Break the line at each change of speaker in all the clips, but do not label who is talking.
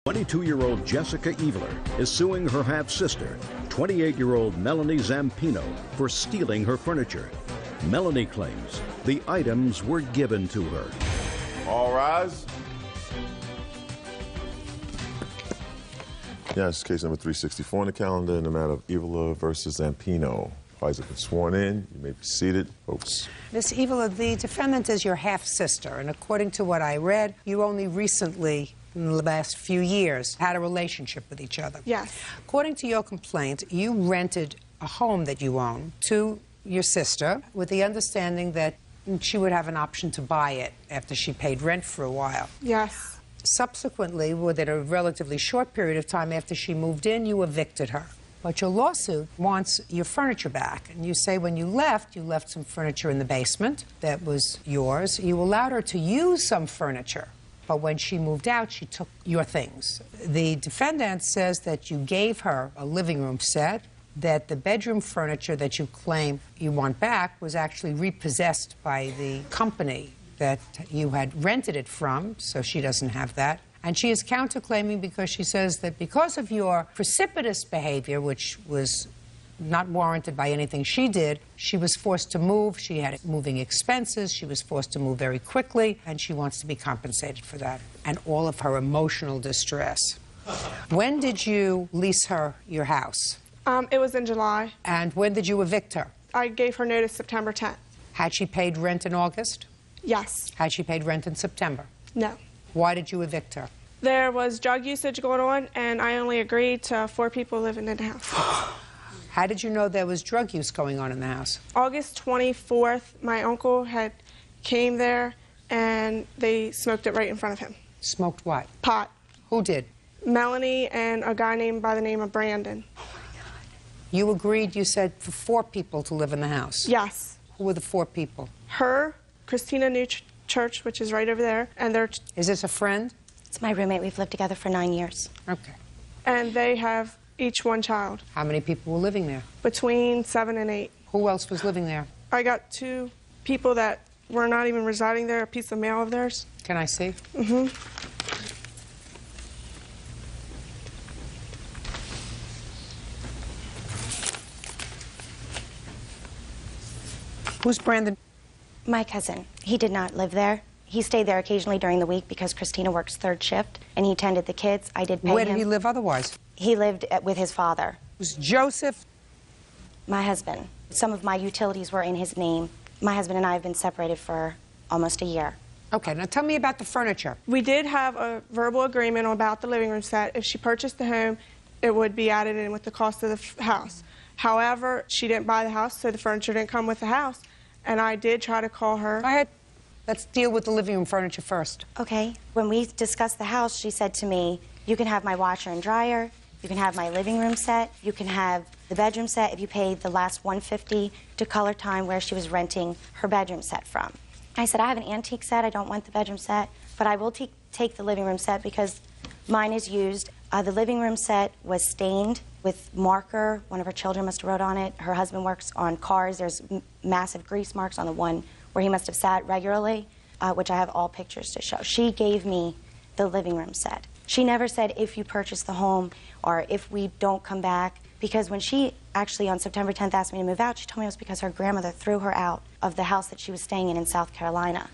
22-year-old Jessica Eveler is suing her half-sister, 28-year-old Melanie Zampino, for stealing her furniture. Melanie claims the items were given to her.
All rise. Yes, case number 364 on the calendar in the matter of Eveler versus Zampino. Parties have been sworn in. You may be seated, folks.
Miss Eveler, the defendant is your half-sister, and according to what I read, you only recently, in the last few years, had a relationship with each other.
Yes.
According to your complaint, you rented a home that you own to your sister with the understanding that she would have an option to buy it after she paid rent for a while.
Yes.
Subsequently, within a relatively short period of time after she moved in, you evicted her. But your lawsuit wants your furniture back. And you say when you left some furniture in the basement that was yours. You allowed her to use some furniture, but when she moved out, she took your things. The defendant says that you gave her a living room set, that the bedroom furniture that you claim you want back was actually repossessed by the company that you had rented it from, so she doesn't have that. And she is counterclaiming because she says that because of your precipitous behavior, which was not warranted by anything she did, she was forced to move, she had moving expenses, she was forced to move very quickly, and she wants to be compensated for that, and all of her emotional distress. When did you lease her your house?
It was in July.
And when did you evict her?
I gave her notice September 10th.
Had she paid rent in August?
Yes.
Had she paid rent in September?
No.
Why did you evict her?
There was drug usage going on, and I only agreed to 4 people living in the house.
How did you know there was drug use going on in the house?
August 24th, my uncle came there, and they smoked it right in front of him.
Smoked what?
Pot.
Who did?
Melanie and a guy named by the name of Brandon.
Oh, my God. You agreed, you said, for 4 people to live in the house?
Yes.
Who were the 4 people?
Her, Christina New Church, which is right over there, and their...
Is this a friend?
It's my roommate. We've lived together for 9 years.
Okay.
And they have each 1 child.
How many people were living there?
Between 7 and 8.
Who else was living there?
I got 2 people that were not even residing there, a piece of mail of theirs.
Can I see?
Mm-hmm.
Who's Brandon?
My cousin. He did not live there. He stayed there occasionally during the week because Christina works 3rd shift, and he tended the kids. I did pay him.
Where did he live otherwise?
He lived with his father.
Was Joseph?
My husband. Some of my utilities were in his name. My husband and I have been separated for almost a year.
Okay, now tell me about the furniture.
We did have a verbal agreement about the living room set. If she purchased the home, it would be added in with the cost of the house. However, she didn't buy the house, so the furniture didn't come with the house. And I did try to call her.
Go ahead. Let's deal with the living room furniture first.
Okay. When we discussed the house, she said to me, you can have my washer and dryer, you can have my living room set, you can have the bedroom set if you pay the last $150 to Color Time where she was renting her bedroom set from. I said, I have an antique set, I don't want the bedroom set, but I will take the living room set because mine is used. The living room set was stained with marker. One of her children must have wrote on it. Her husband works on cars. There's massive grease marks on the one where he must have sat regularly, which I have all pictures to show. She gave me the living room set. She never said if you purchase the home or if we don't come back, because when she actually on September 10th asked me to move out, she told me it was because her grandmother threw her out of the house that she was staying in South Carolina.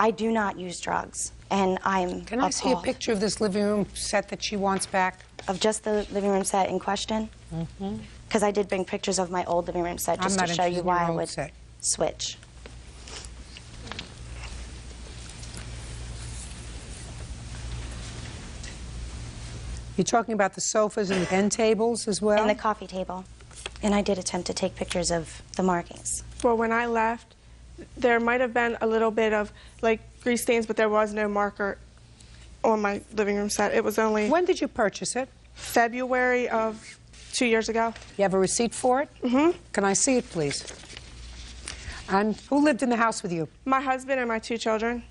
I do not use drugs, and I'm
Can I see a picture of this living room set that she wants back?
Of just the living room set in question?
Mm-hmm.
Because I did bring pictures of my old living room set just to show you why I would switch.
You're talking about the sofas and the end tables as well?
And the coffee table. And I did attempt to take pictures of the markings.
Well, when I left, there might have been a little bit of, like, grease stains, but there was no marker on my living room set. It was only...
When did you purchase it?
February of 2 years ago.
You have a receipt for it?
Mm-hmm.
Can I see it, please? And who lived in the house with you?
My husband and my 2 children.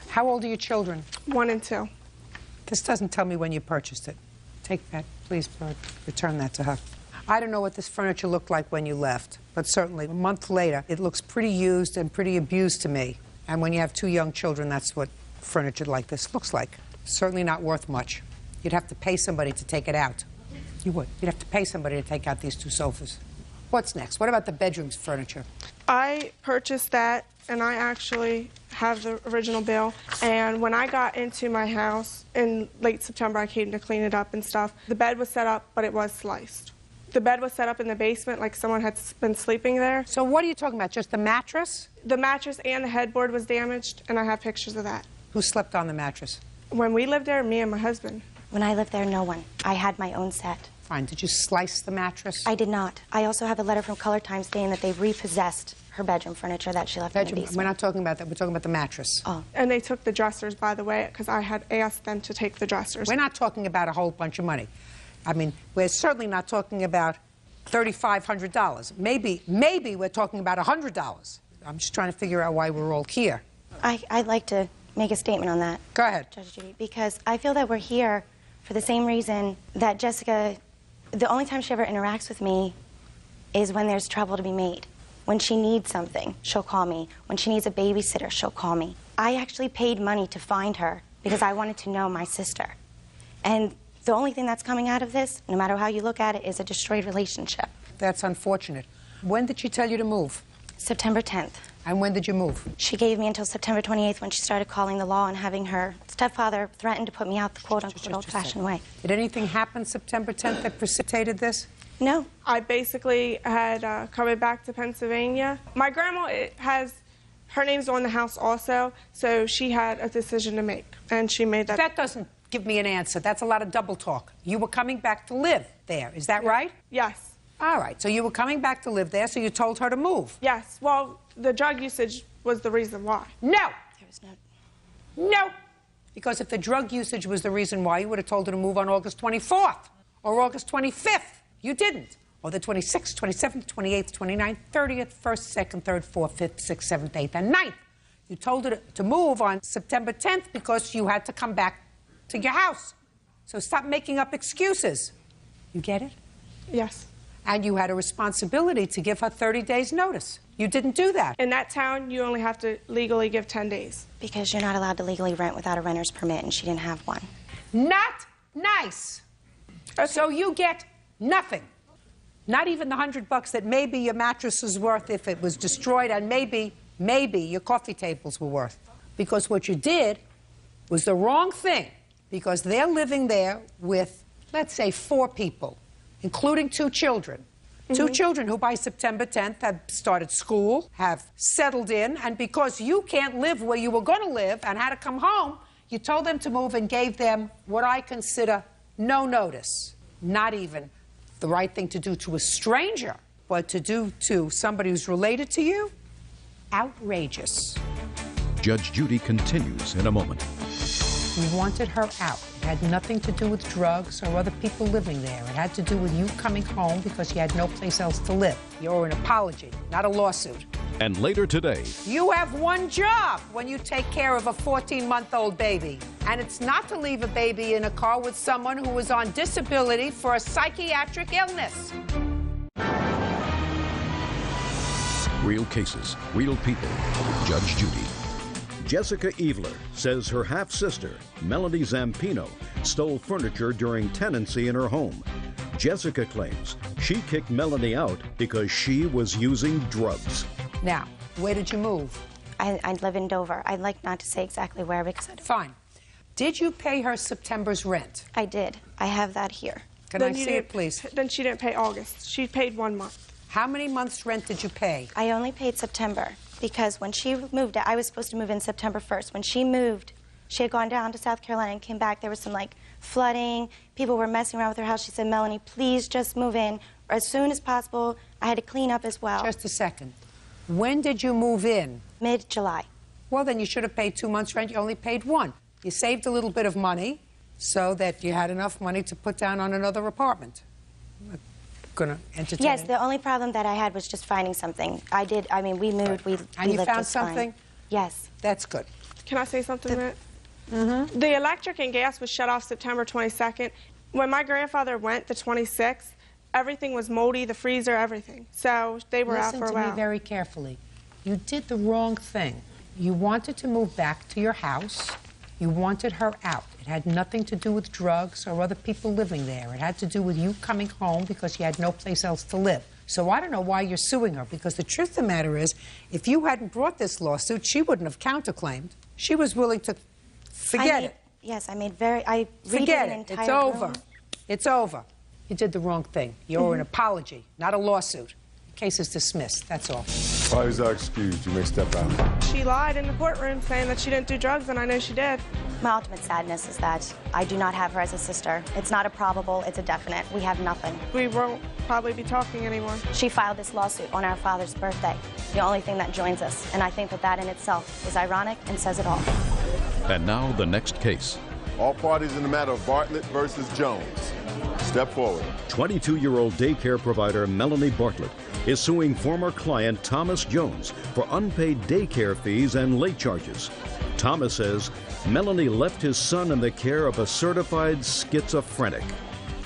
How old are your children?
1 and 2.
This doesn't tell me when you purchased it. Take that, please, return that to her. I don't know what this furniture looked like when you left, but certainly a month later, it looks pretty used and pretty abused to me. And when you have 2 young children, that's what furniture like this looks like. Certainly not worth much. You'd have to pay somebody to take it out. You would. You'd have to pay somebody to take out these 2 sofas. What's next? What about the bedroom's furniture?
I purchased that, and I actually have the original bill. And when I got into my house in late September, I came to clean it up and stuff. The bed was set up, but it was sliced. The bed was set up in the basement like someone had been sleeping there.
So what are you talking about? Just the mattress?
The mattress and the headboard was damaged, and I have pictures of that.
Who slept on the mattress?
When we lived there, me and my husband.
When I lived there, no one. I had my own set.
Fine. Did you slice the mattress?
I did not. I also have a letter from Color Time stating that they repossessed her bedroom furniture that she left in the basement.
We're not talking about that. We're talking about the mattress.
Oh.
And they took the dressers, by the way, because I had asked them to take the dressers.
We're not talking about a whole bunch of money. I mean, we're certainly not talking about $3,500. Maybe we're talking about $100. I'm just trying to figure out why we're all here.
I'd like to make a statement on that.
Go ahead.
Judge Judy, because I feel that we're here for the same reason that Jessica, the only time she ever interacts with me is when there's trouble to be made. When she needs something, she'll call me. When she needs a babysitter, she'll call me. I actually paid money to find her because I wanted to know my sister. And the only thing that's coming out of this, no matter how you look at it, is a destroyed relationship.
That's unfortunate. When did she tell you to move?
September 10th.
And when did you move?
She gave me until September 28th when she started calling the law and having her stepfather threaten to put me out the quote-unquote old-fashioned way.
Did anything happen September 10th that precipitated this?
No.
I basically had coming back to Pennsylvania. My grandma her name's on the house also, so she had a decision to make, and she made that.
That doesn't give me an answer. That's a lot of double talk. You were coming back to live there, is that right?
Yes.
All right, so you were coming back to live there, so you told her to move.
Yes. Well, the drug usage was the reason why.
No.
There was no...
No. Because if the drug usage was the reason why, you would have told her to move on August 24th or August 25th. You didn't. Or the 26th, 27th, 28th, 29th, 30th, 1st, 2nd, 3rd, 4th, 5th, 6th, 7th, 8th, and 9th. You told her to move on September 10th because you had to come back to your house. So stop making up excuses. You get it?
Yes.
And you had a responsibility to give her 30 days notice. You didn't do that.
In that town, you only have to legally give 10 days.
Because you're not allowed to legally rent without a renter's permit, and she didn't have one.
Not nice.
Okay.
So you get nothing. Not even the $100 that maybe your mattress was worth if it was destroyed, and maybe your coffee tables were worth. Because what you did was the wrong thing, because they're living there with, let's say, 4 people, including 2 children. 2 children who by September 10th have started school, have settled in, and because you can't live where you were going to live and had to come home, you told them to move and gave them what I consider no notice. Not even the right thing to do to a stranger, but to do to somebody who's related to you? Outrageous.
Judge Judy continues in a moment.
We wanted her out. It had nothing to do with drugs or other people living there. It had to do with you coming home because you had no place else to live. You're an apology, not a lawsuit.
And later today,
You have one job when you take care of a 14-month-old baby. And it's not to leave a baby in a car with someone who is on disability for a psychiatric illness.
real cases, real people. Judge Judy. Jessica Eveler says her half-sister, Melanie Zampino, stole furniture during tenancy in her home. Jessica claims she kicked Melanie out because she was using drugs.
Now, where did you move?
I live in Dover. I'd like not to say exactly where because I don't...
Fine. Did you pay her September's rent?
I did. I have that here.
Can I see it, please?
Then she didn't pay August. She paid 1 month.
How many months' rent did you pay?
I only paid September because when she moved, I was supposed to move in September 1st. When she moved, she had gone down to South Carolina and came back. There was some, like, flooding. People were messing around with her house. She said, Melanie, please just move in as soon as possible. I had to clean up as well.
Just a second. When did you move in?
Mid-July.
Well, then you should have paid 2 months' rent. You only paid 1. You saved a little bit of money so that you had enough money to put down on another apartment. I'm gonna entertain.
Yes, the only problem that I had was just finding something. I mean, we moved, we
And you
lived
found
just fine.
something?
Yes.
That's good.
Can I say something, Matt? The electric and gas was shut off September 22nd. When my grandfather went the 26th, everything was moldy, the freezer, everything. So they were out for a
Listen
while.
to me very carefully. You did the wrong thing. You wanted to move back to your house. You wanted her out. It had nothing to do with drugs or other people living there. It had to do with you coming home because you had no place else to live. So I don't know why you're suing her, because the truth of the matter is, if you hadn't brought this lawsuit, she wouldn't have counterclaimed. She was willing to forget it.
Yes, I
Forget
an
it.
entire
It's over.
room.
It's over. You did the wrong thing. You owe an apology, not a lawsuit. The case is dismissed. That's all.
Why is that excused? You may step out.
She lied in the courtroom saying that she didn't do drugs, and I know she did.
My ultimate sadness is that I do not have her as a sister. It's not a probable, it's a definite. We have nothing.
We won't probably be talking anymore.
She filed this lawsuit on our father's birthday, the only thing that joins us. And I think that that in itself is ironic and says it all.
And now the next case.
All parties in the matter of Bartlett versus Jones. Step forward.
22-year-old daycare provider Melanie Bartlett is suing former client Thomas Jones for unpaid daycare fees and late charges. Thomas says Melanie left his son in the care of a certified schizophrenic.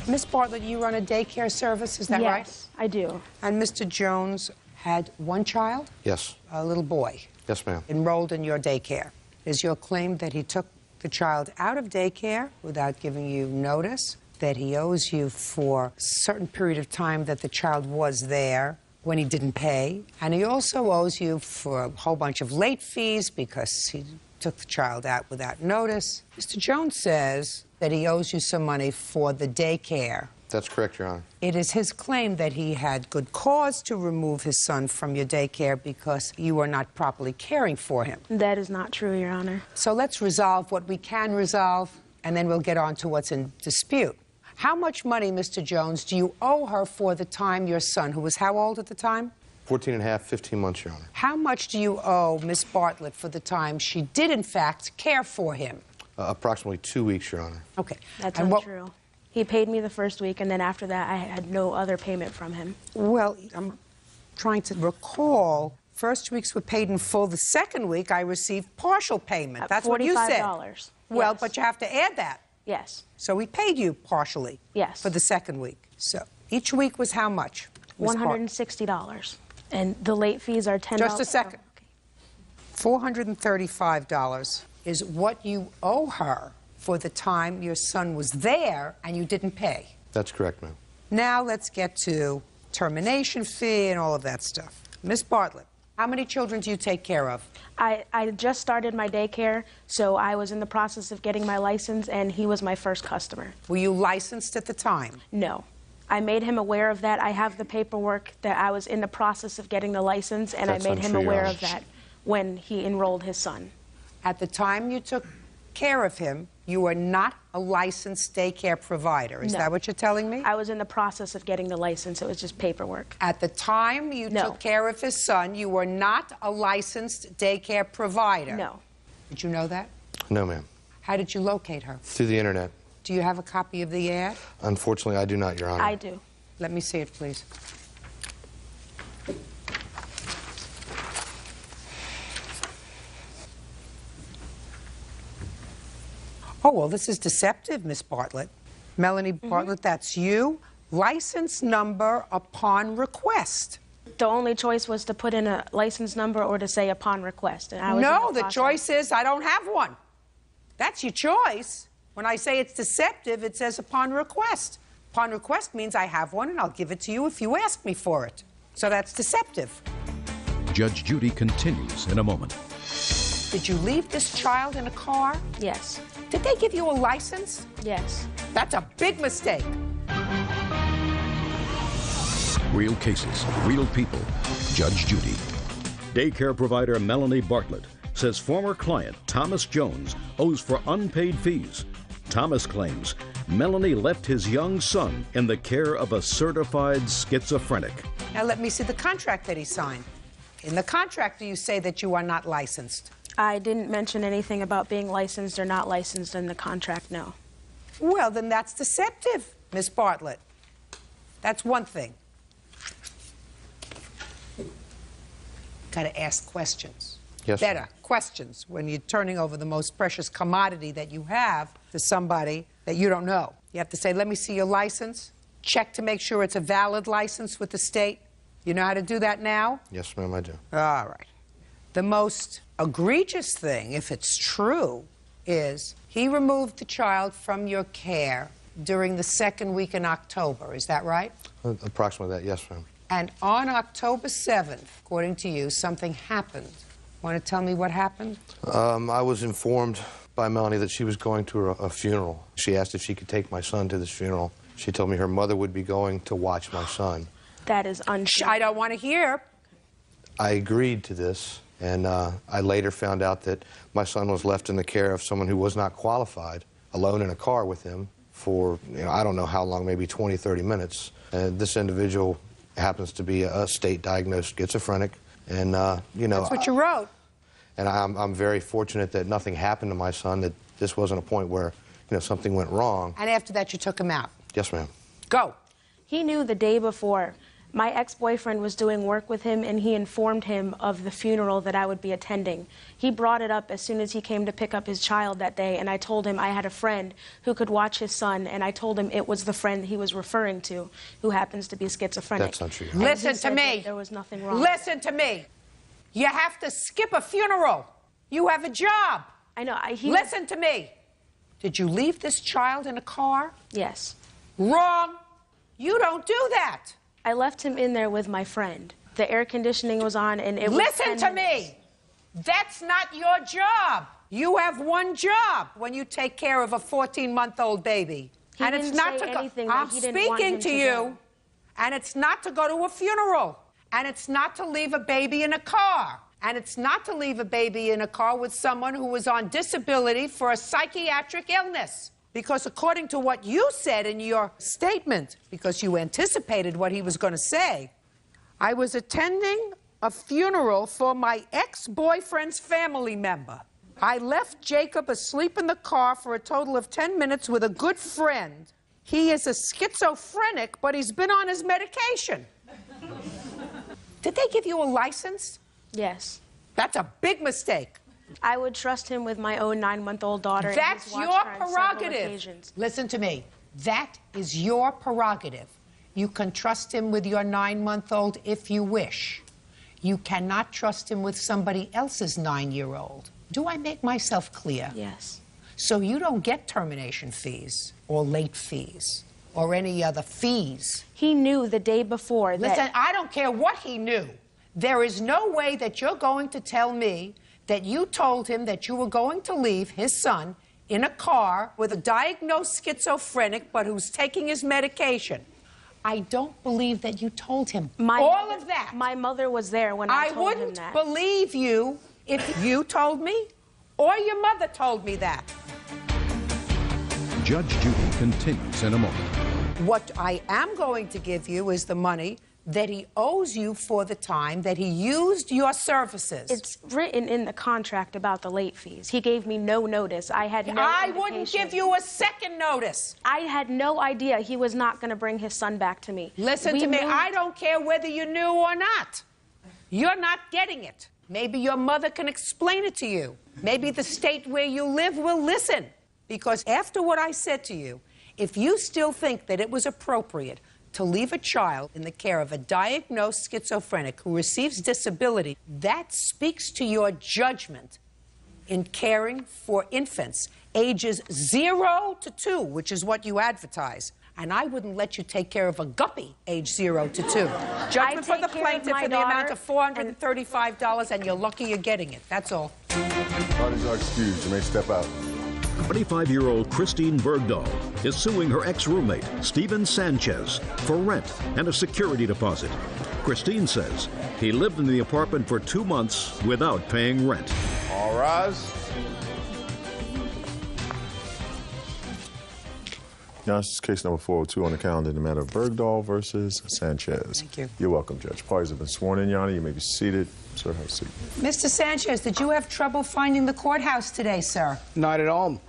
Miss Bartlett, you run a daycare service, is that right?
Yes, I do.
And Mr. Jones had one child?
Yes.
A little boy.
Yes, ma'am.
Enrolled in your daycare. Is your claim that he took the child out of daycare without giving you notice, that he owes you for a certain period of time that the child was there when he didn't pay, and he also owes you for a whole bunch of late fees because he took the child out without notice? Mr. Jones says that he owes you some money for the daycare.
That's correct, Your Honor.
It is his claim that he had good cause to remove his son from your daycare because you were not properly caring for him.
That is not true, Your Honor.
So let's resolve what we can resolve, and then we'll get on to what's in dispute. How much money, Mr. Jones, do you owe her for the time your son, who was how old at the time?
14 and a half, 15 months, Your Honor.
How much do you owe Miss Bartlett for the time she did, in fact, care for him?
Approximately 2 weeks, Your Honor.
Okay.
That's
And
untrue. He paid me the first week, and then after that, I had no other payment from him.
Well, I'm trying to recall. First weeks were paid in full. The second week, I received partial payment. That's what you said.
$45.
Well,
Yes.
but you have to add that.
Yes.
So we paid you partially.
Yes.
For the second week. So each week was how much? Miss Bartlett?
$160. And the late fees are $10.
Just a second.
Oh, okay.
$435 is what you owe her for the time your son was there and you didn't pay.
That's correct, ma'am.
Now let's get to termination fee and all of that stuff. Miss Bartlett, how many children do you take care of?
I just started my daycare, so I was in the process of getting my license, and he was my first customer.
Were you licensed at the time?
No. I made him aware of that. I have the paperwork that I was in the process of getting the license, and
That's
I made him
untrue, Your
aware
Honor.
of that when he enrolled his son.
At the time you took care of him, you were not a licensed daycare provider. Is
No.
that what you're telling me?
I was in the process of getting the license. It was just paperwork.
At the time you
No.
took care of his son, you were not a licensed daycare provider.
No.
Did you know that?
No, ma'am.
How did you locate her?
Through the internet.
Do you have a copy of the ad?
Unfortunately, I do not, Your Honor.
I do.
Let me see it, please. Oh, well, this is deceptive, Miss Bartlett. Melanie Bartlett, that's you. License number upon request.
The only choice was to put in a license number or to say upon request. And I was
No,
in
the
process.
choice is I don't have one. That's your choice. When I say it's deceptive, it says upon request. Upon request means I have one and I'll give it to you if you ask me for it. So that's deceptive.
Judge Judy continues in a moment.
Did you leave this child in a car?
Yes.
Did they give you a license?
Yes.
That's a big mistake.
Real cases, real people. Judge Judy. Daycare provider Melanie Bartlett says former client Thomas Jones owes for unpaid fees. Thomas claims Melanie left his young son in the care of a certified schizophrenic.
Now let me see the contract that he signed. In the contract, do you say that you are not licensed?
I didn't mention anything about being licensed or not licensed in the contract, no.
Well, then that's deceptive, Miss Bartlett. That's one thing. Got to ask questions.
Yes.
Better questions when you're turning over the most precious commodity that you have to somebody that you don't know. You have to say, let me see your license. Check to make sure it's a valid license with the state. You know how to do that now?
Yes, ma'am, I do.
All right. The most egregious thing, if it's true, is he removed the child from your care during the second week in October. Is that right?
Approximately that, yes, ma'am.
And on October 7th, according to you, something happened. Want to tell me what happened?
I was informed by Melanie that she was going to a funeral. She asked if she could take my son to this funeral. She told me her mother would be going to watch my son.
That is untrue.
I don't want to hear.
I agreed to this, and I later found out that my son was left in the care of someone who was not qualified, alone in a car with him for, I don't know how long, maybe 20, 30 minutes. And this individual happens to be a state-diagnosed schizophrenic, and,
That's what you wrote.
And I'm very fortunate that nothing happened to my son, that this wasn't a point where, something went wrong.
And after that, you took him out.
Yes, ma'am.
Go.
He knew the day before. My ex-boyfriend was doing work with him, and he informed him of the funeral that I would be attending. He brought it up as soon as he came to pick up his child that day, and I told him I had a friend who could watch his son, and I told him it was the friend he was referring to, who happens to be schizophrenic.
That's not true.
And
Listen
he said
to me.
that there was nothing wrong.
Listen to me. You have to skip a funeral. You have a job.
I know.
Listen to me. Did you leave this child in a car?
Yes.
Wrong. You don't do that.
I left him in there with my friend. The air conditioning was on, and it was
Listen to me. That's not your job. You have one job when you take care of a 14-month-old baby.
He
and
didn't
it's not
say
to go.
anything that
I'm
he didn't want
speaking
him
to
to
you.
go.
And it's not to go to a funeral. And it's not to leave a baby in a car. And it's not to leave a baby in a car with someone who was on disability for a psychiatric illness. Because according to what you said in your statement, because you anticipated what he was going to say, I was attending a funeral for my ex-boyfriend's family member. I left Jacob asleep in the car for a total of 10 minutes with a good friend. He is a schizophrenic, but he's been on his medication. Did they give you a license?
Yes.
That's a big mistake.
I would trust him with my own 9-month-old daughter. and
That's
he's watched
your
her on several
prerogative.
occasions.
Listen to me. That is your prerogative. You can trust him with your 9-month-old if you wish. You cannot trust him with somebody else's 9-year-old. Do I make myself clear?
Yes.
So you don't get termination fees or late fees or any other fees.
He knew the day before that...
Listen, I don't care what he knew. There is no way that you're going to tell me that you told him that you were going to leave his son in a car with a diagnosed schizophrenic but who's taking his medication. I don't believe that you told him all of that.
My mother was there when I told him that.
I wouldn't believe you if you told me or your mother told me that.
Judge Judy continues in a moment.
What I am going to give you is the money that he owes you for the time that he used your services.
It's written in the contract about the late fees. He gave me no notice. I had no
I
indication.
wouldn't give you a second notice.
I had no idea he was not going to bring his son back to me.
Listen to me. I don't care whether you knew or not. You're not getting it. Maybe your mother can explain it to you. Maybe the state where you live will listen. Because after what I said to you, if you still think that it was appropriate to leave a child in the care of a diagnosed schizophrenic who receives disability, that speaks to your judgment in caring for infants ages 0 to 2, which is what you advertise. And I wouldn't let you take care of a guppy age 0 to 2. Judgment for the plaintiff in the amount of $435, and you're lucky you're getting it. That's all.
Parties are excused. You may step out.
25-year-old Christine Bergdahl is suing her ex-roommate, Steven Sanchez, for rent and a security deposit. Christine says he lived in the apartment for 2 months without paying rent.
All rise. Now, this is case number 402 on the calendar in the matter of Bergdahl versus Sanchez.
Thank you.
You're welcome, Judge. Parties have been sworn in, Your Honor. You may be seated. Sir, have a seat.
Mr. Sanchez, did you have trouble finding the courthouse today, sir?
Not at all.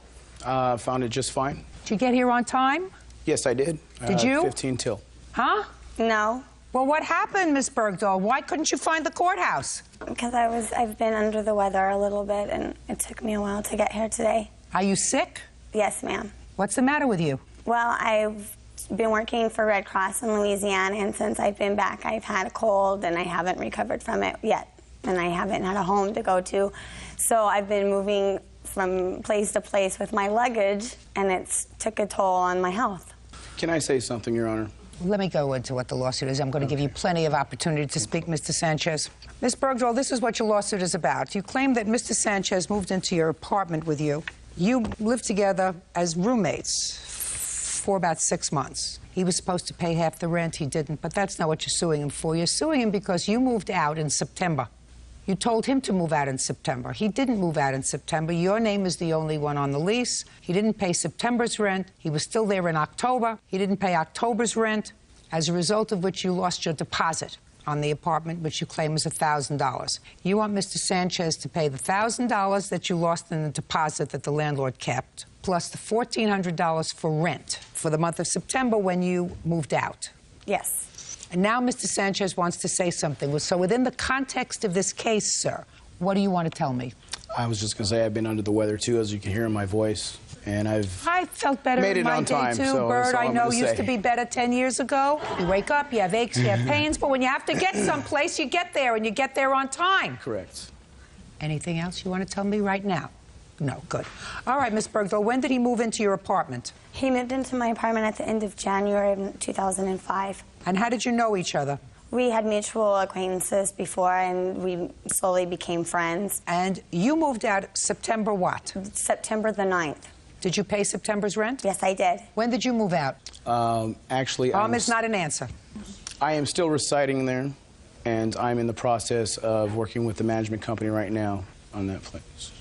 Found it just fine.
Did you get here on time?
Yes, I did.
Did you?
15 till.
Huh?
No,
Well, what happened, Miss Bergdahl? Why couldn't you find the courthouse?
because I've been under the weather a little bit, and it took me a while to get here today.
Are you sick?
Yes, ma'am.
What's the matter with you?
Well, I've been working for Red Cross in Louisiana, and since I've been back, I've had a cold, and I haven't recovered from it yet, and I haven't had a home to go to. So I've been moving from place to place with my luggage, and it's took a toll on my health.
Can I say something, Your Honor?
Let me go into what the lawsuit is. I'm going to give you plenty of opportunity to speak, Mr. Sanchez. Ms. Bergdahl, this is what your lawsuit is about. You claim that Mr. Sanchez moved into your apartment with you. You lived together as roommates for about 6 months. He was supposed to pay half the rent. He didn't, but that's not what you're suing him for. You're suing him because you moved out in September. You told him to move out in September. He didn't move out in September. Your name is the only one on the lease. He didn't pay September's rent. He was still there in October. He didn't pay October's rent, as a result of which you lost your deposit on the apartment, which you claim is $1,000. You want Mr. Sanchez to pay the $1,000 that you lost in the deposit that the landlord kept, plus the $1,400 for rent for the month of September when you moved out.
Yes.
And now Mr. Sanchez wants to say something. So within the context of this case, sir, what do you want to tell me?
I was just going to say I've been under the weather, too, as you can hear in my voice. And I
felt better
made
in
it
my
on
day,
time,
too.
so
Bird,
that's all
I
I'm
know,
gonna
used
say.
to be better 10 years ago. You wake up, you have aches, you have pains, but when you have to get someplace, you get there, and you get there on time.
Correct.
Anything else you want to tell me right now? No, good. All right, Ms. Bergdahl, when did he move into your apartment?
He moved into my apartment at the end of January of 2005.
And how did you know each other?
We had mutual acquaintances before, and we slowly became friends.
And you moved out September what?
September the 9th.
Did you pay September's rent?
Yes, I did.
When did you move out?
Actually,
Is not an answer.
I am still residing there, and I'm in the process of working with the management company right now on that place.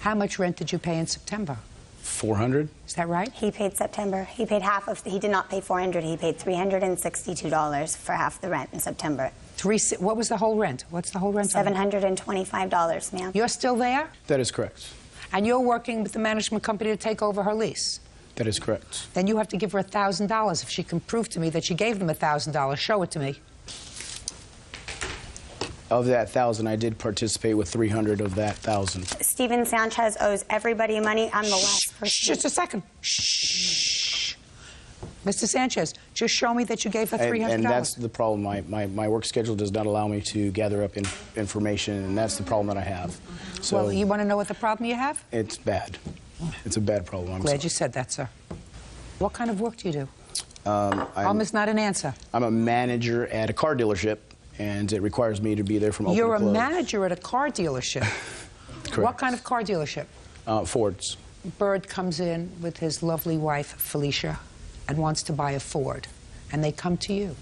How much rent did you pay in September?
$400.
Is that right?
He paid September. He paid half of. He did not pay $400. He paid $362 for half the rent in September.
What was the whole rent? What's the whole rent?
$725, ma'am.
You're still there?
That is correct.
And you're working with the management company to take over her lease?
That is correct.
Then you have to give her $1,000. If she can prove to me that she gave them $1,000, show it to me.
Of that 1,000, I did participate with 300 of that 1,000.
Steven Sanchez owes everybody money. I'm the last person.
Just a second. Shh. Mr. Sanchez, just show me that you gave her $300.
And that's the problem. My work schedule does not allow me to gather up information, and that's the problem that I have. So
well, you want to know what the problem you have?
It's bad. It's a bad problem. I'm
Glad
sorry.
you said that, sir. What kind of work do you do?
Almost
not an answer.
I'm a manager at a car dealership, and it requires me to be there from open to
You're a
close.
manager at a car dealership.
Correct.
What kind of car dealership?
Fords.
Bird comes in with his lovely wife, Felicia, and wants to buy a Ford. And they come to you.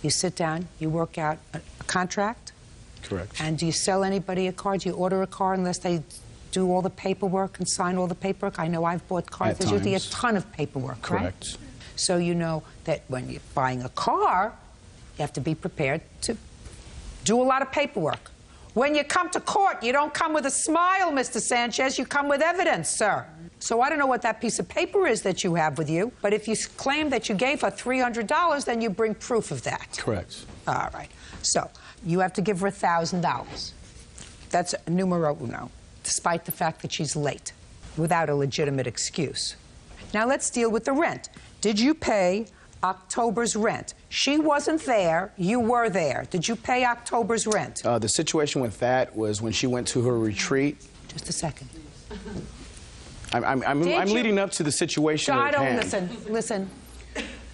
You sit down, you work out a contract.
Correct.
And do you sell anybody a car? Do you order a car unless they do all the paperwork and sign all the paperwork? I know I've bought cars. There's usually a ton of paperwork,
Correct.
Right? So you know that when you're buying a car, you have to be prepared to do a lot of paperwork. When you come to court, you don't come with a smile, Mr. Sanchez. You come with evidence, sir. So I don't know what that piece of paper is that you have with you, but if you claim that you gave her $300, then you bring proof of that.
Correct.
All right. So you have to give her $1,000. That's numero uno, despite the fact that she's late, without a legitimate excuse. Now let's deal with the rent. Did you pay October's rent? She wasn't there. You were there. Did you pay October's rent?
The situation with that was when she went to her retreat.
Just a second.
I'm leading up to the situation at hand.
Listen.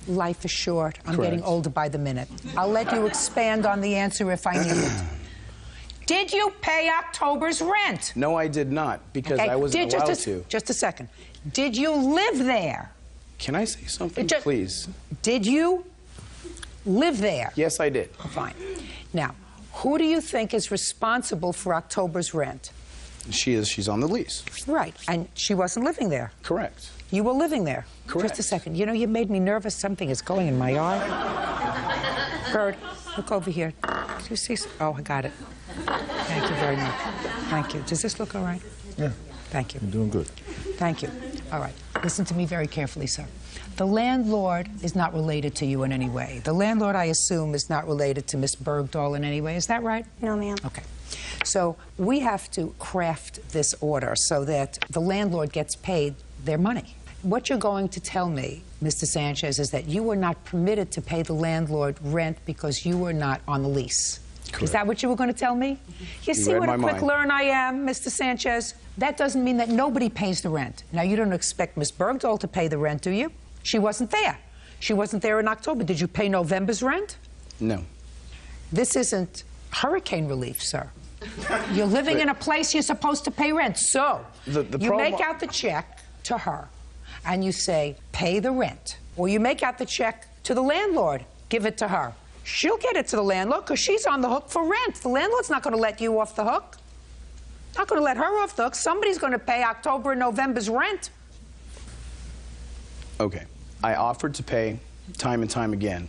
Life is short. I'm
Correct.
getting older by the minute. I'll let you expand on the answer if I need it. Did you pay October's rent?
No, I did not, because
Okay.
I wasn't allowed to.
Just a second. Did you live there?
Can I say something, please?
Did you live there?
Yes, I did.
Fine. Now, who do you think is responsible for October's rent?
She's on the lease.
Right, and she wasn't living there.
Correct.
You were living there.
Correct.
Just a second. You know, you made me nervous. Something is going in my eye. Bird, look over here. Do you see? Oh, I got it. Thank you very much. Thank you. Does this look all right?
Yeah.
Thank you.
You're doing good.
Thank you. All right. Listen to me very carefully, sir. The landlord is not related to you in any way. The landlord, I assume, is not related to Miss Bergdahl in any way. Is that right?
No, ma'am.
Okay. So we have to craft this order so that the landlord gets paid their money. What you're going to tell me, Mr. Sanchez, is that you were not permitted to pay the landlord rent because you were not on the lease. Is that what you were going to tell me? You see
read
what a
my
quick
mind.
learner I am, Mr. Sanchez? That doesn't mean that nobody pays the rent. Now, you don't expect Miss Bergdahl to pay the rent, do you? She wasn't there. She wasn't there in October. Did you pay November's rent?
No.
This isn't hurricane relief, sir. You're living in a place you're supposed to pay rent. So, you
problem-
make out the check to her, and you say, pay the rent. Or you make out the check to the landlord, give it to her. She'll get it to the landlord because she's on the hook for rent. The landlord's not going to let you off the hook. Not going to let her off the hook. Somebody's going to pay October and November's rent.
Okay. I offered to pay time and time again.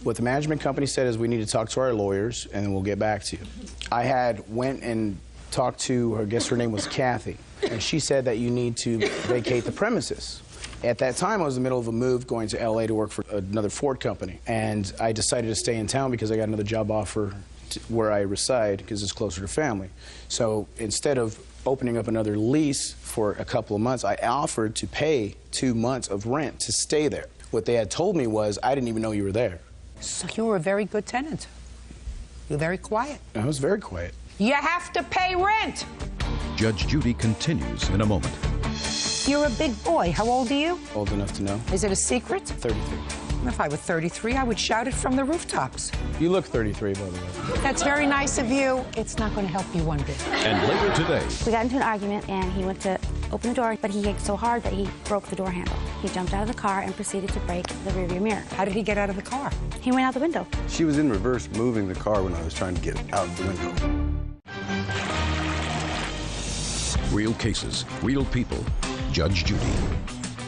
What the management company said is we need to talk to our lawyers and then we'll get back to you. I went and talked to, I guess her name was Kathy, and she said that you need to vacate the premises. At that time, I was in the middle of a move going to LA to work for another Ford company, and I decided to stay in town because I got another job offer where I reside because it's closer to family. So instead of opening up another lease for a couple of months, I offered to pay 2 months of rent to stay there. What they had told me was, I didn't even know you were there.
So you were a very good tenant. You're very quiet.
I was very quiet.
You have to pay rent.
Judge Judy continues in a moment.
You're a big boy. How old are you?
Old enough to know.
Is it a secret?
33.
If I were 33, I would shout it from the rooftops.
You look 33, by the way.
That's very nice of you. It's not going to help you one bit.
And later today,
We got into an argument, and he went to open the door, but he hit so hard that he broke the door handle. He jumped out of the car and proceeded to break the rearview mirror.
How did he get out of the car?
He went out the window.
She was in reverse moving the car when I was trying to get out the window.
real cases, real people. Judge Judy.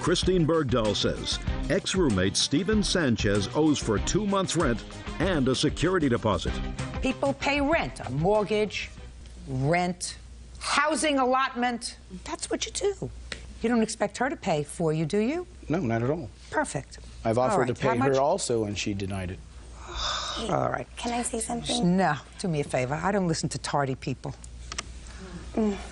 Christine Bergdahl says ex-roommate Steven Sanchez owes for 2 months' rent and a security deposit.
People pay rent, a mortgage, rent, housing allotment. That's what you do. You don't expect her to pay for you, do you?
No, not at all.
Perfect.
I've
All
offered
right,
to pay
how much?
her also, and she denied it.
All right.
Can I say something?
No, do me a favor. I don't listen to tardy people.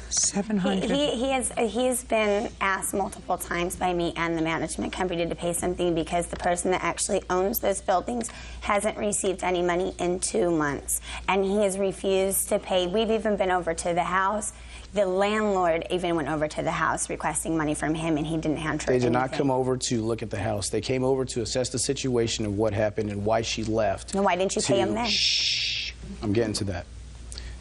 700.
He has been asked multiple times by me and the management company to pay something because the person that actually owns those buildings hasn't received any money in 2 months. And he has refused to pay. We've even been over to the house. The landlord even went over to the house requesting money from him, and he didn't hand her
They did not
anything.
come over to look at the house. They came over to assess the situation of what happened and why she left.
Then why didn't you pay him then?
Shh. I'm getting to that.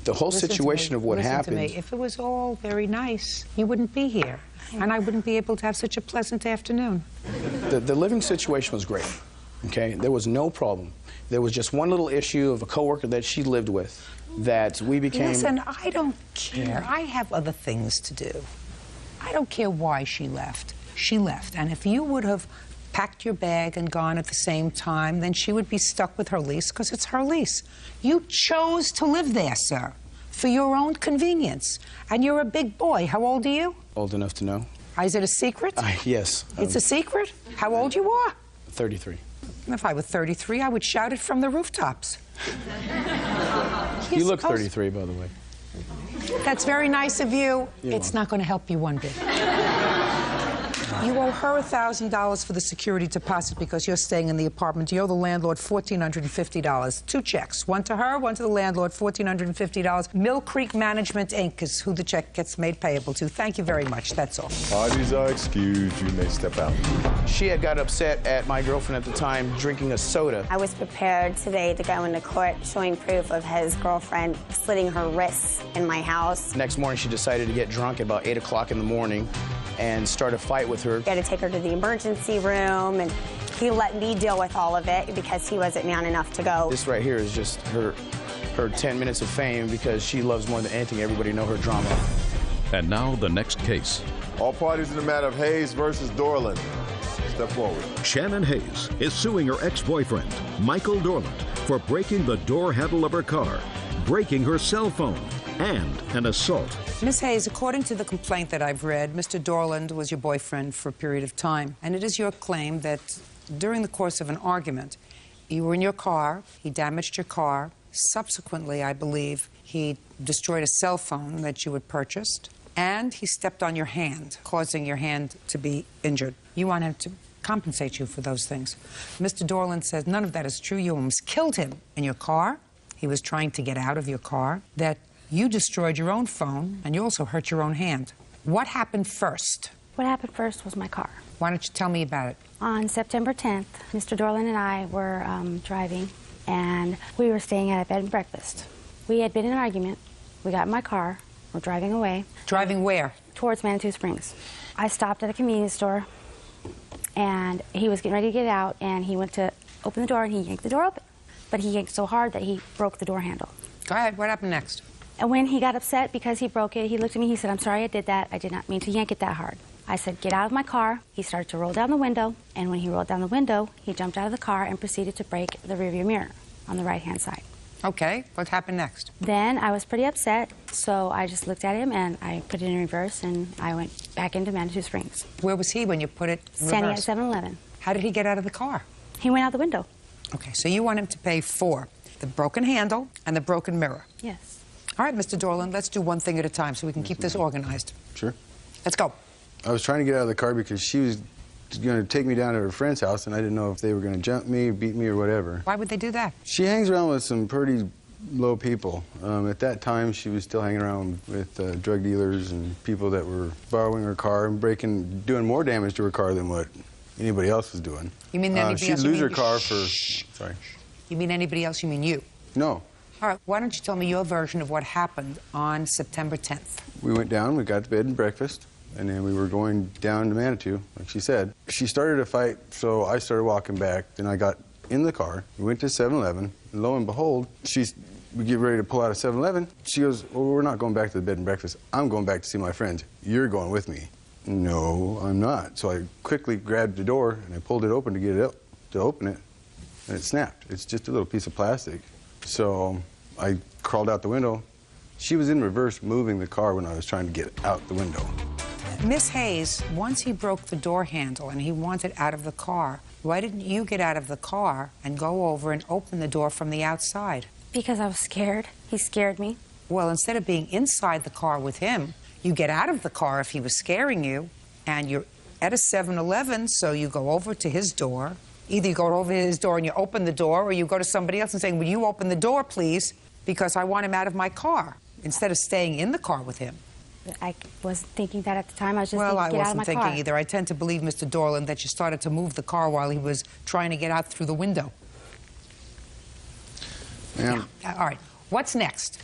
The whole
Listen to
situation
me.
of what
Listen
happened.
to me. If it was all very nice, you wouldn't be here. And I wouldn't be able to have such a pleasant afternoon.
The living situation was great, okay? There was no problem. There was just one little issue of a coworker that she lived with that we became...
Listen, I don't care. I have other things to do. I don't care why she left. She left. And if you would have packed your bag and gone at the same time, then she would be stuck with her lease because it's her lease. You chose to live there, sir, for your own convenience. And you're a big boy. How old are you?
Old enough to know.
Is it a secret?
Yes.
It's a secret? How old you are?
33.
If I were 33, I would shout it from the rooftops.
You look 33, by the way.
That's very nice of you.
You're
It's not going to help you one bit. You owe her $1,000 for the security deposit because you're staying in the apartment. You owe the landlord $1,450. 2 checks. One to her, one to the landlord, $1,450. Mill Creek Management, Inc. is who the check gets made payable to. Thank you very much. That's all.
Parties are excused. You may step out.
She had got upset at my girlfriend at the time drinking a soda.
I was prepared today to go into court showing proof of his girlfriend slitting her wrists in my house.
Next morning, she decided to get drunk at about 8 o'clock in the morning and start a fight with her.
I had to take her to the emergency room, and he let me deal with all of it because he wasn't man enough to go.
This right here is just her 10 minutes of fame because she loves more than anything everybody know her drama.
And now the next case.
All parties in the matter of Hayes versus Dorland. Step forward.
Shannon Hayes is suing her ex-boyfriend, Michael Dorland, for breaking the door handle of her car, breaking her cell phone, and an assault.
Ms. Hayes, according to the complaint that I've read, Mr. Dorland was your boyfriend for a period of time, and it is your claim that during the course of an argument, you were in your car, he damaged your car. Subsequently, I believe, he destroyed a cell phone that you had purchased, and he stepped on your hand, causing your hand to be injured. You want him to compensate you for those things. Mr. Dorland says none of that is true. You almost killed him in your car. he was trying to get out of your car, that you destroyed your own phone and you also hurt your own hand. What happened first?
What happened first was my car.
Why don't you tell me about it?
On September 10th, Mr. Dorland and I were driving, and we were staying at a bed and breakfast. We had been in an argument. We got in my car. We're driving away.
Driving where?
Towards Manitou Springs. I stopped at a convenience store, and he was getting ready to get out, and he went to open the door, and he yanked the door open. But he yanked so hard that he broke the door handle.
Go ahead. What happened next?
And when he got upset because he broke it, he looked at me, he said, "I'm sorry I did that. I did not mean to yank it that hard." I said, "Get out of my car." He started to roll down the window, and when he rolled down the window, he jumped out of the car and proceeded to break the rearview mirror on the right-hand side.
Okay, what happened next?
Then I was pretty upset, so I just looked at him and I put it in reverse, and I went back into Manitou Springs.
Where was he when you put it in
Standing
reverse?
at 7-Eleven.
How did he get out of the car?
He went out the window.
Okay, so you want him to pay for the broken handle and the broken mirror.
Yes.
All right, Mr. Dorland, let's do one thing at a time so we can keep this organized.
Sure.
Let's go.
I was trying to get out of the car because she was going to take me down to her friend's house, and I didn't know if they were going to jump me, beat me, or whatever.
Why would they do that?
She hangs around with some pretty low people. At that time, she was still hanging around with drug dealers and people that were borrowing her car and doing more damage to her car than what anybody else was doing.
You mean anybody
she'd
else?
lose her car for... Sorry.
You mean anybody else? You mean you?
No.
All right, why don't you tell me your version of what happened on September 10th?
We went down, we got to bed and breakfast, and then we were going down to Manitou, like she said. She started a fight, so I started walking back. Then I got in the car. We went to 7-Eleven, and lo and behold, we get ready to pull out of 7-Eleven. She goes, "Well, we're not going back to the bed and breakfast. I'm going back to see my friends. You're going with me." "No, I'm not." So I quickly grabbed the door, and I pulled it open to get it up, to open it, and it snapped. It's just a little piece of plastic. So I crawled out the window. She was in reverse moving the car when I was trying to get out the window.
Miss Hayes, once he broke the door handle and he wanted out of the car, why didn't you get out of the car and go over and open the door from the outside?
Because I was scared. He scared me.
Well, instead of being inside the car with him, you get out of the car if he was scaring you, and you're at a 7-Eleven, so you go over to his door. Either you go over to his door and you open the door, or you go to somebody else and say, "Will you open the door, please, because I want him out of my car," instead of staying in the car with him.
I wasn't thinking that at the time. I was just
Well, I
thinking, get out of my
wasn't
car.
thinking either. I tend to believe, Mr. Dorland, that you started to move the car while he was trying to get out through the window.
Ma'am,
All right, what's next?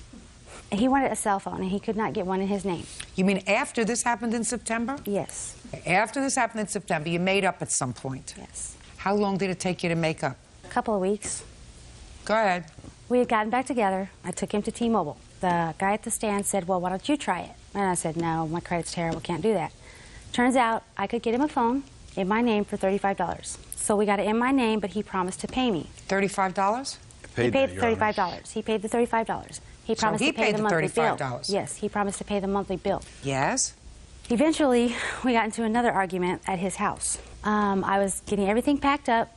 He wanted a cell phone, and he could not get one in his name.
You mean after this happened in September?
Yes.
After this happened in September, you made up at some point.
Yes.
How long did it take you to make up?
A couple of weeks.
Go ahead.
We had gotten back together. I took him to T-Mobile. The guy at the stand said, "Well, why don't you try it?" And I said, "No, my credit's terrible, can't do that." Turns out I could get him a phone in my name for $35. So we got it in my name, but he promised to pay me.
$35?
He paid the $35. He paid the $35. He promised
he
to pay
paid
the
the
monthly bill.
$35.
Yes, he promised to pay the monthly bill.
Yes?
Eventually, we got into another argument at his house. I was getting everything packed up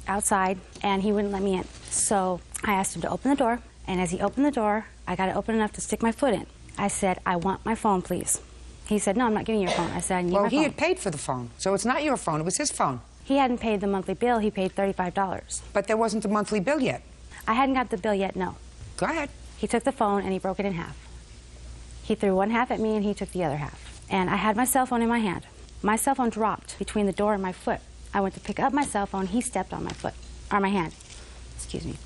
outside, and he wouldn't let me in. So I asked him to open the door, and as he opened the door, I got it open enough to stick my foot in. I said, "I want my phone, please." He said, "No, I'm not giving you your phone." I said, "I need my phone."
Well, he had paid for the phone, so it's not your phone, it was his phone.
He hadn't paid the monthly bill. He paid $35.
But there wasn't a monthly bill yet.
I hadn't got the bill yet, no.
Go ahead.
He took the phone, and he broke it in half. He threw one half at me, and he took the other half. And I had my cell phone in my hand. My cell phone dropped between the door and my foot. I went to pick up my cell phone. He stepped on my foot, or my hand. Excuse me.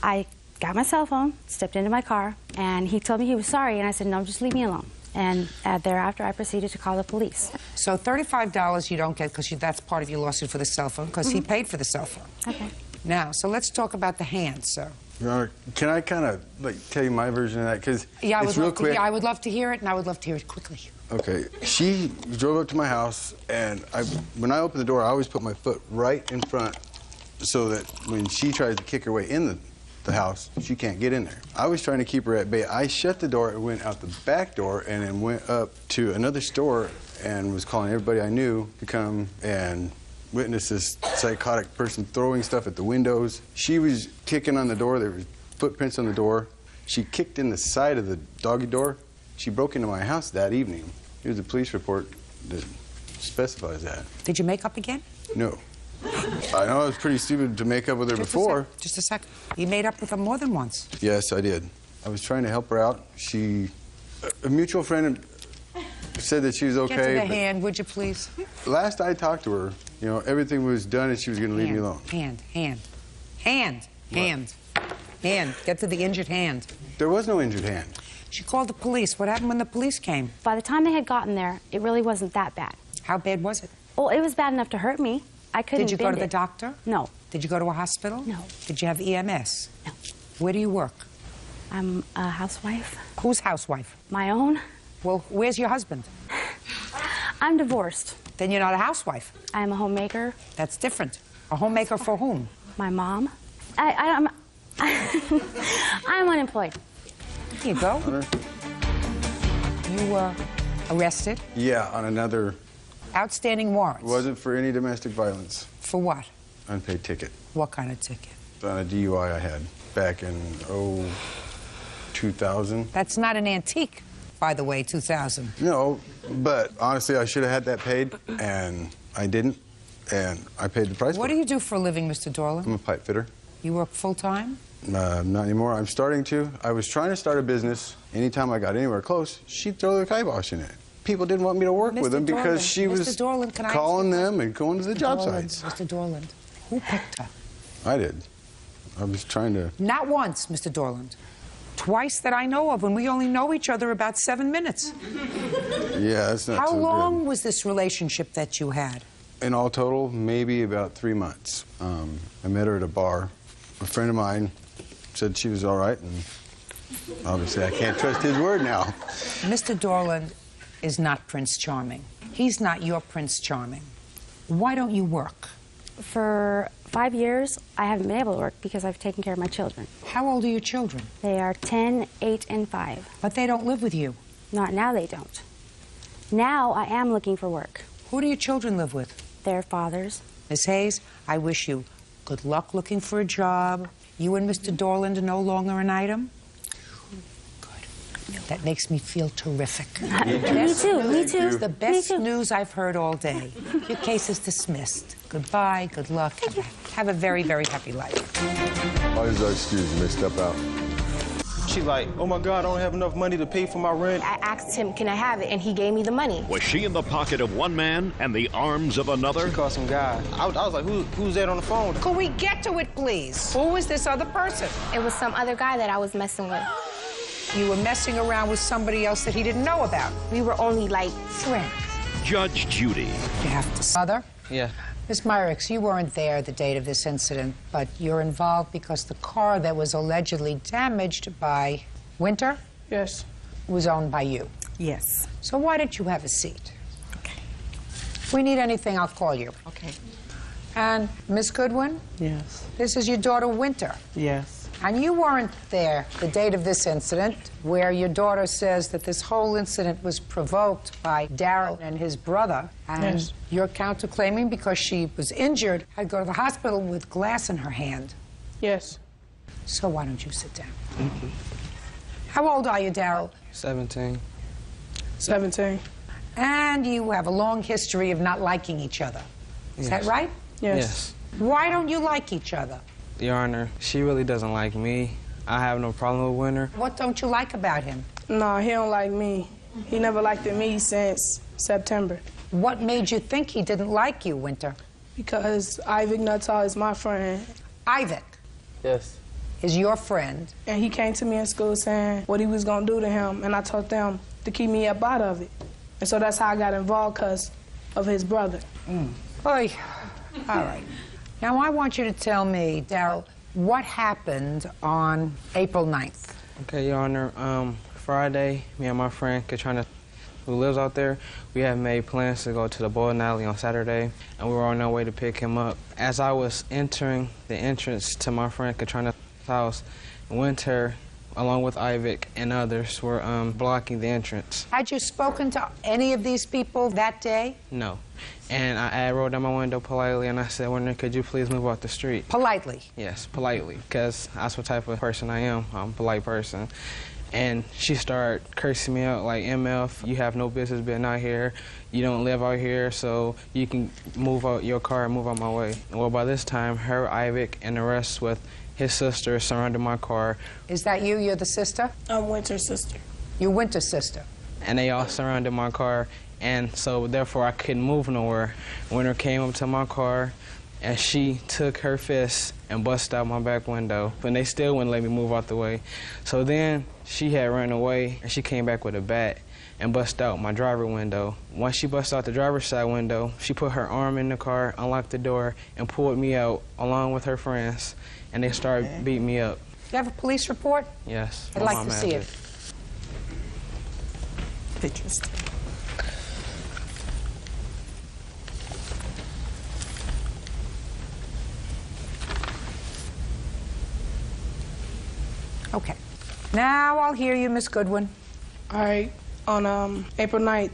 I got my cell phone, stepped into my car, and he told me he was sorry, and I said, "No, just leave me alone." And thereafter, I proceeded to call the police.
So $35 you don't get because that's part of your lawsuit for the cell phone, because he paid for the cell phone.
Okay.
Now, so let's talk about the hand, sir.
Your Honor, can I kind of tell you my version of that? Because
Yeah,
it's real quick.
I would love to hear it, and I would love to hear it quickly.
Okay, she drove up to my house, and when I open the door, I always put my foot right in front so that when she tries to kick her way in the house, she can't get in there. I was trying to keep her at bay. I shut the door and went out the back door and then went up to another store and was calling everybody I knew to come and witness this psychotic person throwing stuff at the windows. She was kicking on the door. There were footprints on the door. She kicked in the side of the doggy door. She broke into my house that evening. Here's a police report that specifies that.
Did you make up again?
No. I know it was pretty stupid to make up with her before.
Just a sec. You made up with her more than once.
Yes, I did. I was trying to help her out. A mutual friend said that she was okay.
Get to the
but
hand, would you please?
last I talked to her, you know, everything was done and she was going to leave me alone.
Hand. Get to the injured hand.
There was no injured hand.
She called the police. What happened when the police came?
By the time they had gotten there, it really wasn't that bad.
How bad was it?
Well, it was bad enough to hurt me. I couldn't
Did you go
bend
to the
it.
doctor?
No.
Did you go to a hospital?
No.
Did you have EMS?
No.
Where do you work?
I'm a housewife.
Whose housewife?
My own.
Well, where's your husband?
I'm divorced.
Then you're not a housewife.
I'm a homemaker.
That's different. A homemaker for whom?
My mom. I'm unemployed.
Here you go. You were arrested.
Yeah, on another.
Outstanding warrants.
Wasn't for any domestic violence.
For what?
Unpaid ticket.
What kind of ticket?
On a DUI I had back in, 2000.
That's not an antique, by the way, 2000.
No, but honestly, I should have had that paid, and I didn't, and I paid the price
What
for
do
it.
you do for a living, Mr. Dorland?
I'm a pipe fitter.
You work full-time?
Not anymore. I'm starting to. I was trying to start a business. Anytime I got anywhere close, she'd throw the kibosh in it. People didn't want me to work with them because she was calling them and going to the job sites.
Mr. Dorland, who picked her?
I did. I was trying to.
Not once, Mr. Dorland. Twice that I know of, and we only know each other about 7 minutes.
Yeah, that's not
How
so
long was this relationship that you had?
In all total, maybe about 3 months. I met her at a bar. A friend of mine said she was all right, and obviously I can't trust his word now.
Mr. Dorland is not Prince Charming. He's not your Prince Charming. Why don't you work?
For 5 years, I haven't been able to work because I've taken care of my children.
How old are your children?
They are 10, 8, and 5.
But they don't live with you.
Not now, they don't. Now I am looking for work.
Who do your children live with?
Their fathers.
Miss Hayes, I wish you good luck looking for a job. You and Mr. Dorland are no longer an item. Good. That makes me feel terrific.
Me too.
It's the best news I've heard all day. Your case is dismissed. Goodbye, good luck. Have a very, very happy life.
Why is our excuse? You may step out.
She like, oh my God, I don't have enough money to pay for my rent.
I asked him, can I have it? And he gave me the money.
Was she in the pocket of one man and the arms of another?
She called some guy. I was like, who's that on the phone?
Could we get to it, please? Who was this other person?
It was some other guy that I was messing with.
You were messing around with somebody else that he didn't know about.
We were only like friends.
Judge Judy.
You have to. Mother?
Yeah.
Miss Myricks, you weren't there the date of this incident, but you're involved because the car that was allegedly damaged by Winter?
Yes.
Was owned by you?
Yes.
So why don't you have a seat? Okay. If we need anything, I'll call you.
Okay.
And Miss Goodwin?
Yes.
This is your daughter, Winter.
Yes.
And you weren't there the date of this incident, where your daughter says that this whole incident was provoked by Darryl and his brother. And
Yes.
you're counterclaiming because she was injured, had to go to the hospital with glass in her hand.
Yes.
So why don't you sit down? How old are you, Darryl?
17.
17.
And you have a long history of not liking each other. Is that right?
Yes.
Why don't you like each other?
Your Honor, she really doesn't like me. I have no problem with Winter.
What don't you like about him?
No, he don't like me. He never liked me since September.
What made you think he didn't like you, Winter?
Because Ivic Nuttall is my friend.
Ivic
Yes.
is your friend.
And he came to me in school saying what he was going to do to him, and I told them to keep me up out of it. And so that's how I got involved, because of his brother.
Oy. All right. Now, I want you to tell me, Darryl, what happened on April 9th?
Okay, Your Honor, Friday, me and my friend Katrina, who lives out there, we had made plans to go to the bowling alley on Saturday, and we were on our way to pick him up. As I was entering the entrance to my friend Katrina's house, Winter, along with Ivic and others, were blocking the entrance.
Had you spoken to any of these people that day?
No. And I rolled down my window politely and I said, Winter, could you please move off the street?
Politely?
Yes, politely, because that's what type of person I am. I'm a polite person. And she started cursing me out like, MF, you have no business being out here. You don't live out here, so you can move out your car and move out my way. Well, by this time, her, Ivic, and the rest with his sister surrounded my car.
Is that you? You're the sister?
I'm Winter's sister.
You're Winter's sister.
And they all surrounded my car, and so therefore I couldn't move nowhere. Winter came up to my car, and she took her fist and busted out my back window, and they still wouldn't let me move out the way. So then she had run away, and she came back with a bat and busted out my driver window. Once she busted out the driver's side window, she put her arm in the car, unlocked the door, and pulled me out along with her friends, and they started beating me up.
You have a police report?
Yes.
I'd like to see it.
Pictures.
Okay. Now I'll hear you, Miss Goodwin.
All right. On April 9th,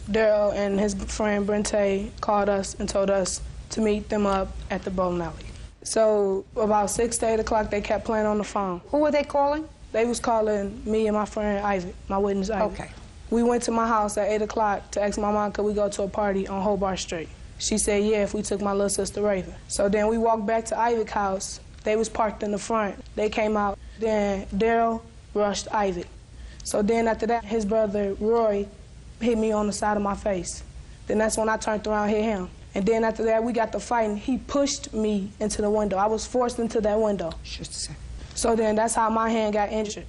Daryl and his friend Brente called us and told us to meet them up at the bowling alley. So about 6 to 8 o'clock, they kept playing on the phone.
Who were they calling?
They was calling me and my friend Isaac, my witness Isaac.
Okay.
We went to my house at 8 o'clock to ask my mom could we go to a party on Hobart Street. She said yeah if we took my little sister Raven. So then we walked back to Isaac's house. They was parked in the front. They came out. Then Daryl rushed Isaac. So then after that, his brother Roy hit me on the side of my face. Then that's when I turned around and hit him. And then after that, we got to fighting. He pushed me into the window. I was forced into that window.
Just a second.
So then that's how my hand got injured.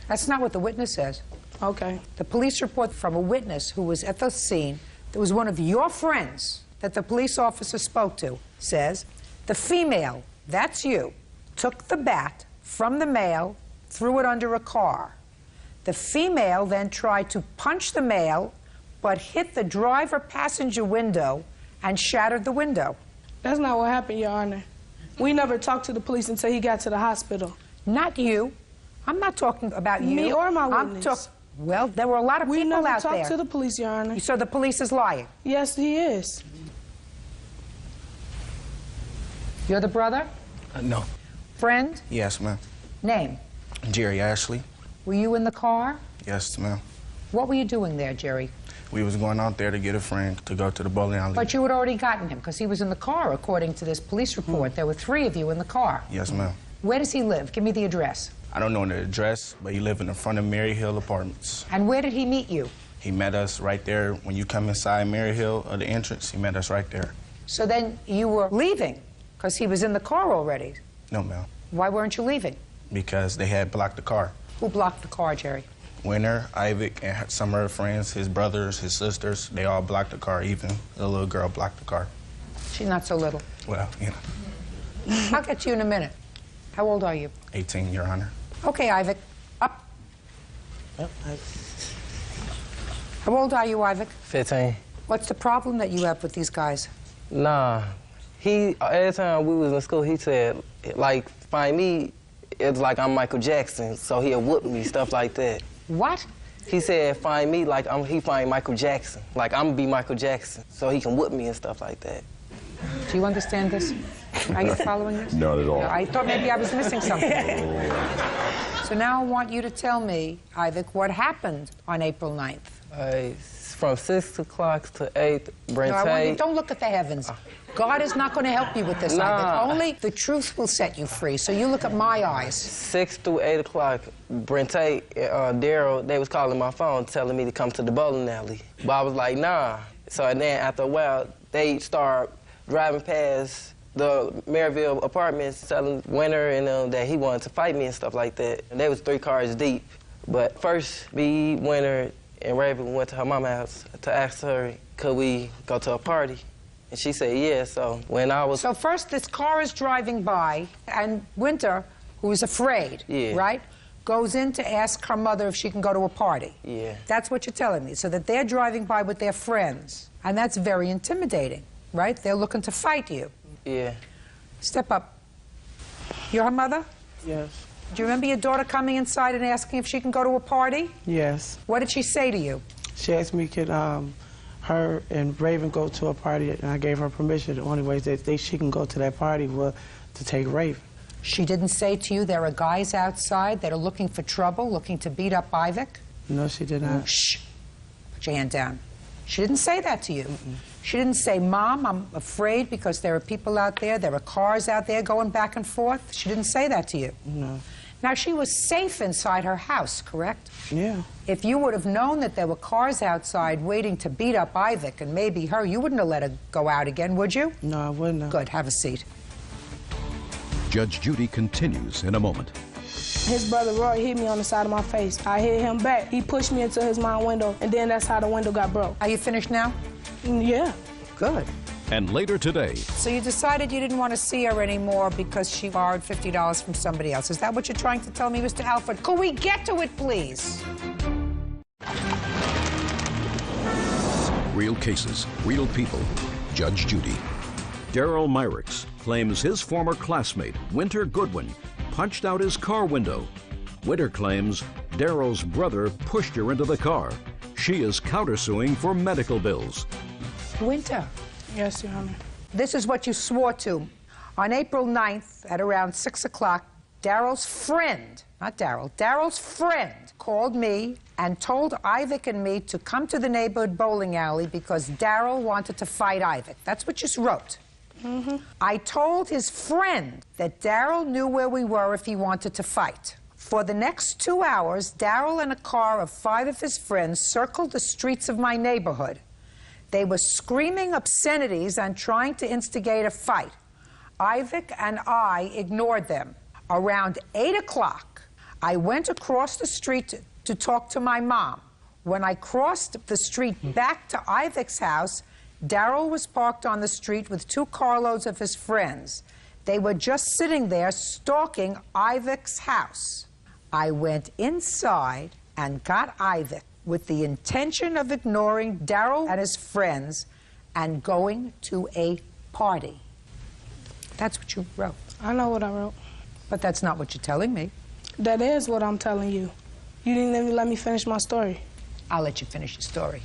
That's not what the witness says.
Okay.
The police report from a witness who was at the scene, that was one of your friends that the police officer spoke to, says the female, that's you, took the bat from the male, threw it under a car. The female then tried to punch the male, but hit the driver passenger window and shattered the window.
That's not what happened, Your Honor. We never talked to the police until he got to the hospital.
Not you. I'm not talking about you.
Me or my witness.
Well, there were a lot of people out there.
We never talked to the police, Your Honor.
So the police is lying?
Yes, he is.
You're the brother?
No.
Friend?
Yes, ma'am.
Name?
Jerry Ashley.
Were you in the car?
Yes, ma'am.
What were you doing there, Jerry?
We was going out there to get a friend to go to the bowling alley.
But you had already gotten him, because he was in the car, according to this police report. There were 3 of you in the car.
Yes, ma'am.
Where does he live? Give me the address.
I don't know the address, but he lived in the front of Mary Hill Apartments.
And where did he meet you?
He met us right there. When you come inside Mary Hill, or the entrance, he met us right there.
So then you were leaving, because he was in the car already.
No, ma'am.
Why weren't you leaving?
Because they had blocked the car.
Who blocked the car, Jerry?
Winter, Ivic, and some of her friends, his brothers, his sisters, they all blocked the car. Even the little girl blocked the car.
She's not so little.
Well, you know.
I'll get you in a minute. How old are you?
18, Your Honor.
Okay, Ivic. Up. How old are you, Ivic?
15.
What's the problem that you have with these guys?
Nah. Every time we was in school, he said, like, find me, it's like I'm Michael Jackson, so he'll whoop me, stuff like that.
What?
He said, find me like he find Michael Jackson. Like, I'm gonna be Michael Jackson, so he can whoop me and stuff like that.
Do you understand this? Are you following this?
Not at all.
No, I thought maybe I was missing something. So now I want you to tell me, Ivic, what happened on April 9th.
From 6 o'clock to 8, Brente...
No, I want you, don't look at the heavens. God is not going to help you with this, Ivic. Only the truth will set you free, so you look at my eyes.
6 through 8 o'clock, Brente, Daryl, they was calling my phone telling me to come to the bowling alley. But I was like, nah. So then after a while, they start driving past the Maryville Apartments telling Winter and that he wanted to fight me and stuff like that. And they was 3 cars deep. But first, me, Winter, and Raven went to her mama's house to ask her, could we go to a party? And she said, yeah, so when I was...
So first, this car is driving by, and Winter, who is afraid, right, goes in to ask her mother if she can go to a party.
Yeah.
That's what you're telling me, so that they're driving by with their friends. And that's very intimidating, right? They're looking to fight you.
Yeah.
Step up. You're her mother?
Yes.
Do you remember your daughter coming inside and asking if she can go to a party?
Yes.
What did she say to you?
She asked me could her and Raven go to a party, and I gave her permission. The only way that she can go to that party was to take Raven.
She didn't say to you there are guys outside that are looking for trouble, looking to beat up Ivik?
No, she did not.
Shh. Put your hand down. She didn't say that to you. She didn't say, Mom, I'm afraid because there are people out there, there are cars out there going back and forth. She didn't say that to you.
No.
Now, she was safe inside her house, correct?
Yeah.
If you would have known that there were cars outside waiting to beat up Ivik and maybe her, you wouldn't have let her go out again, would you?
No, I wouldn't have.
Good. Have a seat.
Judge Judy continues in a moment.
His brother Roy hit me on the side of my face. I hit him back. He pushed me into his mom's window, and then that's how the window got broke.
Are you finished now?
Yeah.
Good.
And later today,
So you decided you didn't want to see her anymore because she borrowed $50 from somebody else. Is that what you're trying to tell me, Mr. Alford? Could we get to it, please?
real cases, real people. Judge Judy. Daryl Myricks claims his former classmate, Winter Goodwin, punched out his car window. Winter claims Daryl's brother pushed her into the car. She is countersuing for medical bills.
Winter.
Yes, Your Honor.
This is what you swore to. On April 9th at around 6 o'clock, Daryl's friend, not Daryl, Daryl's friend called me and told Ivik and me to come to the neighborhood bowling alley because Daryl wanted to fight Ivik. That's what you wrote.
Mm-hmm.
I told his friend that Daryl knew where we were if he wanted to fight. For the next 2 hours, Daryl and a car of 5 of his friends circled the streets of my neighborhood. They were screaming obscenities and trying to instigate a fight. Ivik and I ignored them. Around 8 o'clock, I went across the street to talk to my mom. When I crossed the street back to Ivik's house, Daryl was parked on the street with 2 carloads of his friends. They were just sitting there stalking Ivik's house. I went inside and got Ivik with the intention of ignoring Daryl and his friends and going to a party. That's what you wrote.
I know what I wrote.
But that's not what you're telling me.
That is what I'm telling you. You didn't even let me finish my story.
I'll let you finish your story.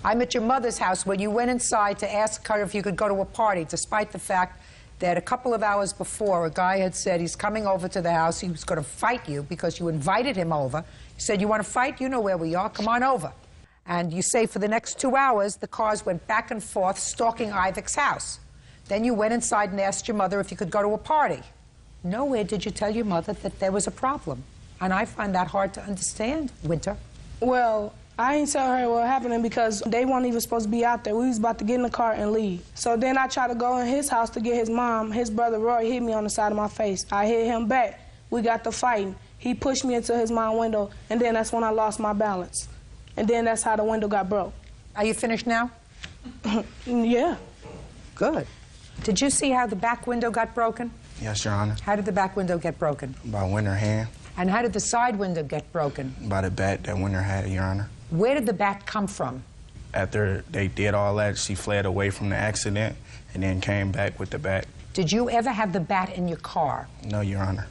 I'm at your mother's house when you went inside to ask her if you could go to a party, despite the fact that a couple of hours before, a guy had said he's coming over to the house, he was going to fight you because you invited him over. He said, you want to fight? You know where we are. Come on over. And you say for the next 2 hours, the cars went back and forth stalking Ivik's house. Then you went inside and asked your mother if you could go to a party. Nowhere did you tell your mother that there was a problem. And I find that hard to understand, Winter.
Well, I ain't tell her what happened because they weren't even supposed to be out there. We was about to get in the car and leave. So then I tried to go in his house to get his mom. His brother Roy hit me on the side of my face. I hit him back. We got to fighting. He pushed me into his mom's window, and then that's when I lost my balance. And then that's how the window got broke.
Are you finished now?
Yeah.
Good. Did you see how the back window got broken?
Yes, Your Honor.
How did the back window get broken?
By Winter hand.
And how did the side window get broken?
By the bat that Winter had, Your Honor.
Where did the bat come from?
After they did all that, she fled away from the accident and then came back with the bat.
Did you ever have the bat in your car?
No, Your Honor.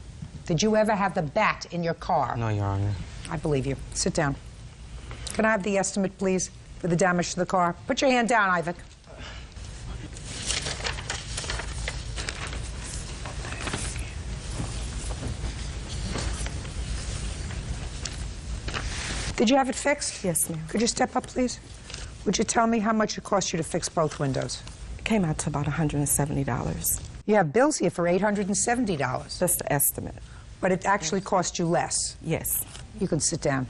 Did you ever have the bat in your car?
No, Your Honor.
I believe you. Sit down. Can I have the estimate, please, for the damage to the car? Put your hand down, Ivik. Did you have it fixed?
Yes, ma'am.
Could you step up, please? Would you tell me how much it cost you to fix both windows?
It came out to about $170.
You have bills here for $870.
Just the estimate.
But it actually cost you less.
Yes.
You can sit down.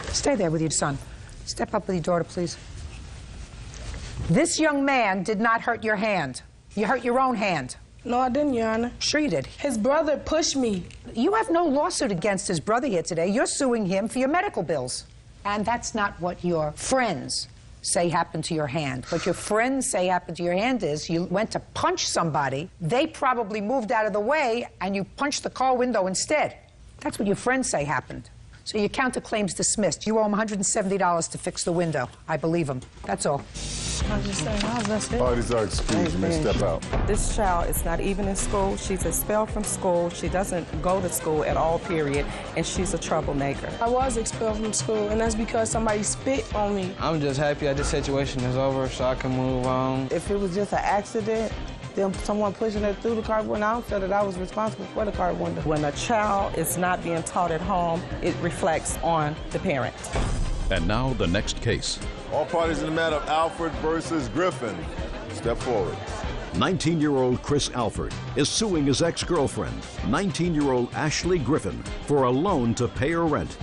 Stay there with your son. Step up with your daughter, please. This young man did not hurt your hand. You hurt your own hand.
No, I didn't, Your Honor.
Sure you did.
His brother pushed me.
You have no lawsuit against his brother here today. You're suing him for your medical bills. And that's not what your friends say happened to your hand. What your friends say happened to your hand is you went to punch somebody, they probably moved out of the way, and you punched the car window instead. That's what your friends say happened. So your counterclaim's dismissed. You owe him $170 to fix the window. I believe him. That's all.
I was just saying, that's it.
Parties are excused. You may step out.
This child is not even in school. She's expelled from school. She doesn't go to school at all, period, and she's a troublemaker.
I was expelled from school, and that's because somebody spit on me.
I'm just happy that this situation is over so I can move on.
If it was just an accident, them someone pushing her through the cardboard, and I don't feel that I was responsible for the cardboard.
When a child is not being taught at home, it reflects on the parent.
And now the next case.
All parties in the matter of Alford versus Griffin. Step forward.
19-year-old Chris Alford is suing his ex-girlfriend, 19-year-old Ashley Griffin, for a loan to pay her rent.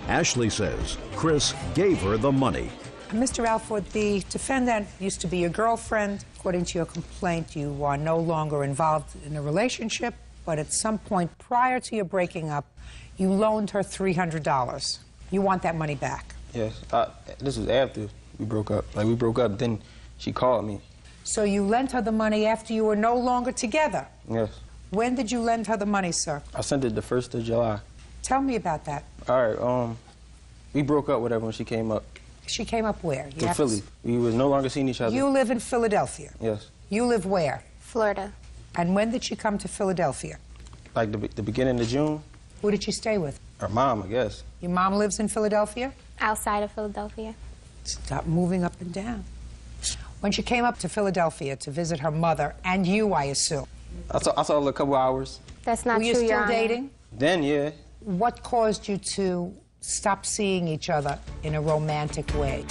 Ashley says Chris gave her the money.
Mr. Alford, the defendant used to be your girlfriend. According to your complaint, you are no longer involved in a relationship, but at some point prior to your breaking up, you loaned her $300. You want that money back?
Yes. This was after we broke up. Like, we broke up, then she called me.
So you lent her the money after you were no longer together?
Yes.
When did you lend her the money, sir?
I sent it the 1st of July.
Tell me about that.
All right, we broke up, whatever, when she came up.
She came up where?
In Philly. We was no longer seeing each other.
You live in Philadelphia?
Yes.
You live where?
Florida.
And when did she come to Philadelphia?
Like the beginning of June.
Who did she stay with?
Her mom, I guess.
Your mom lives in Philadelphia?
Outside of Philadelphia.
Stop moving up and down. When she came up to Philadelphia to visit her mother, and you, I assume.
I saw her a couple hours.
That's not
true,
Your
Were you still
Honor.
dating?
Then, yeah.
What caused you to stop seeing each other in a romantic way?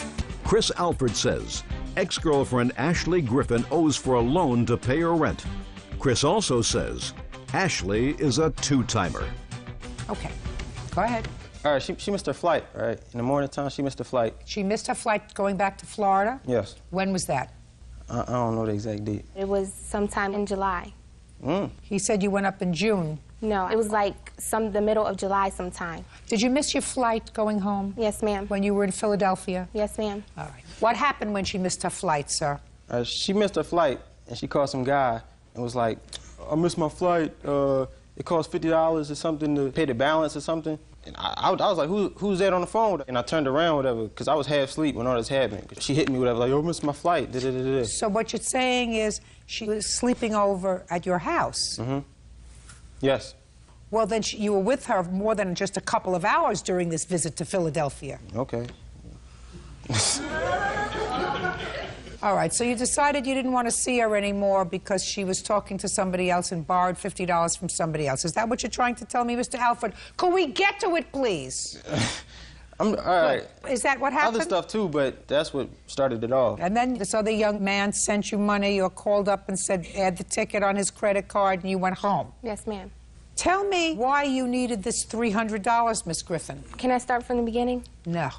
Chris Alford says ex-girlfriend Ashley Griffin owes for a loan to pay her rent. Chris also says Ashley is a two-timer.
Okay, go ahead.
All right, she missed her flight, right? In the morning time, she missed her flight.
She missed her flight going back to Florida?
Yes.
When was that?
I don't know the exact date.
It was sometime in July.
He said you went up in June.
No, it was like the middle of July sometime.
Did you miss your flight going home?
Yes, ma'am.
When you were in Philadelphia?
Yes, ma'am.
All right. What happened when she missed her flight, sir?
She missed her flight, and she called some guy and was like, I missed my flight. It cost $50 or something to pay the balance or something. And I was like, who's that on the phone? And I turned around, whatever, because I was half asleep when all this happened. She hit me, whatever, like, I missed my flight. Da-da-da-da.
So what you're saying is she was sleeping over at your house?
Mm-hmm. Yes.
Well, then you were with her more than just a couple of hours during this visit to Philadelphia.
Okay.
All right, so you decided you didn't want to see her anymore because she was talking to somebody else and borrowed $50 from somebody else. Is that what you're trying to tell me, Mr. Alford? Could we get to it, please?
All right.
Is that what happened?
Other stuff, too, but that's what started it all.
And then this other young man sent you money or called up and said, add the ticket on his credit card, and you went home.
Yes, ma'am.
Tell me why you needed this $300, Miss Griffin.
Can I start from the beginning?
No.